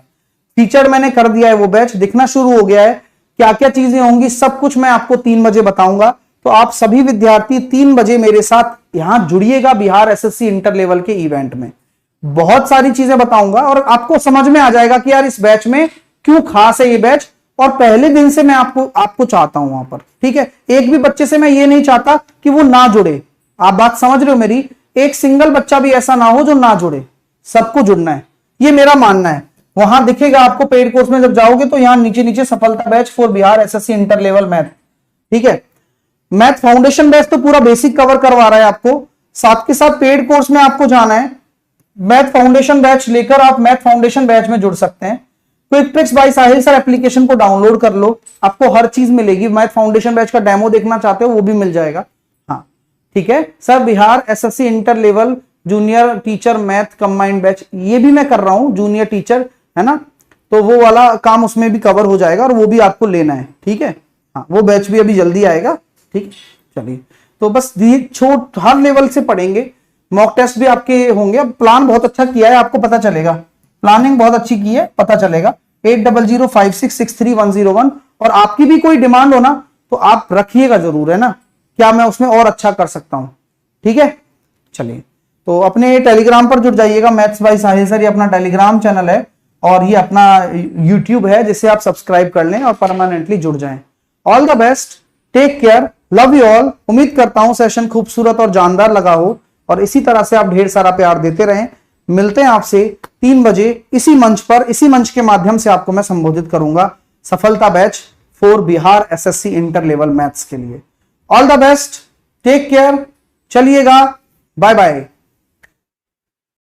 फीचर्ड मैंने कर दिया है, वो बैच दिखना शुरू हो गया है। क्या क्या चीजें होंगी सब कुछ मैं आपको 3 बजे बताऊंगा। तो आप सभी विद्यार्थी 3 बजे मेरे साथ यहां जुड़िएगा बिहार एसएससी इंटर लेवल के इवेंट में। बहुत सारी चीजें बताऊंगा और आपको समझ में आ जाएगा कि यार इस बैच में क्यों खास है ये बैच, और पहले दिन से मैं आपको चाहता हूं वहां पर। ठीक है, एक भी बच्चे से मैं ये नहीं चाहता कि वो ना जुड़े। आप बात समझ रहे हो मेरी? एक सिंगल बच्चा भी ऐसा ना हो जो ना जुड़े, सबको जुड़ना है, ये मेरा मानना है। वहां दिखेगा आपको पेड कोर्स में, जब जाओगे तो यहां नीचे नीचे सफलता batch for Bihar SSC inter level math. ठीक है, मैथ फाउंडेशन बैच तो पूरा बेसिक कवर करवा रहा है आपको, साथ के साथ पेड कोर्स में आपको जाना है। मैथ फाउंडेशन बैच लेकर आप मैथ फाउंडेशन बैच में जुड़ सकते हैं। क्विक ट्रिक्स बाय साहिल सर एप्लीकेशन को डाउनलोड कर लो, आपको हर चीज मिलेगी। मैथ फाउंडेशन बैच का डेमो देखना चाहते हो वो भी मिल जाएगा। हाँ ठीक है sir, Bihar SSC inter level junior teacher math combined batch ये भी मैं कर रहा हूं, जूनियर टीचर है ना, तो वो वाला काम उसमें भी कवर हो जाएगा और वो भी आपको लेना है। ठीक है, हाँ वो बैच भी अभी जल्दी आएगा। ठीक, चलिए तो बस छोट हर लेवल से पढ़ेंगे, मॉक टेस्ट भी आपके होंगे। अब प्लान बहुत अच्छा किया है, आपको पता चलेगा, प्लानिंग बहुत अच्छी की है, पता चलेगा। 8005663101। और आपकी भी कोई डिमांड हो ना तो आप रखिएगा जरूर, है ना, क्या मैं उसमें और अच्छा कर सकता हूं। ठीक है, चलिए तो अपने टेलीग्राम पर जुड़ जाइएगा, मैथ्स बाय साहिल सर, ये अपना टेलीग्राम चैनल है और ये अपना यूट्यूब है जिसे आप सब्सक्राइब कर लें और परमानेंटली जुड़ जाएं। All the best, take care, love you all. उम्मीद करता हूं सेशन खूबसूरत और जानदार लगा हो और इसी तरह से आप ढेर सारा प्यार देते रहें। मिलते हैं आपसे 3 बजे इसी मंच पर, इसी मंच के माध्यम से आपको मैं संबोधित करूंगा सफलता batch for Bihar SSC inter level maths के लिए। All the best, take care, चलिएगा, बाय बाय।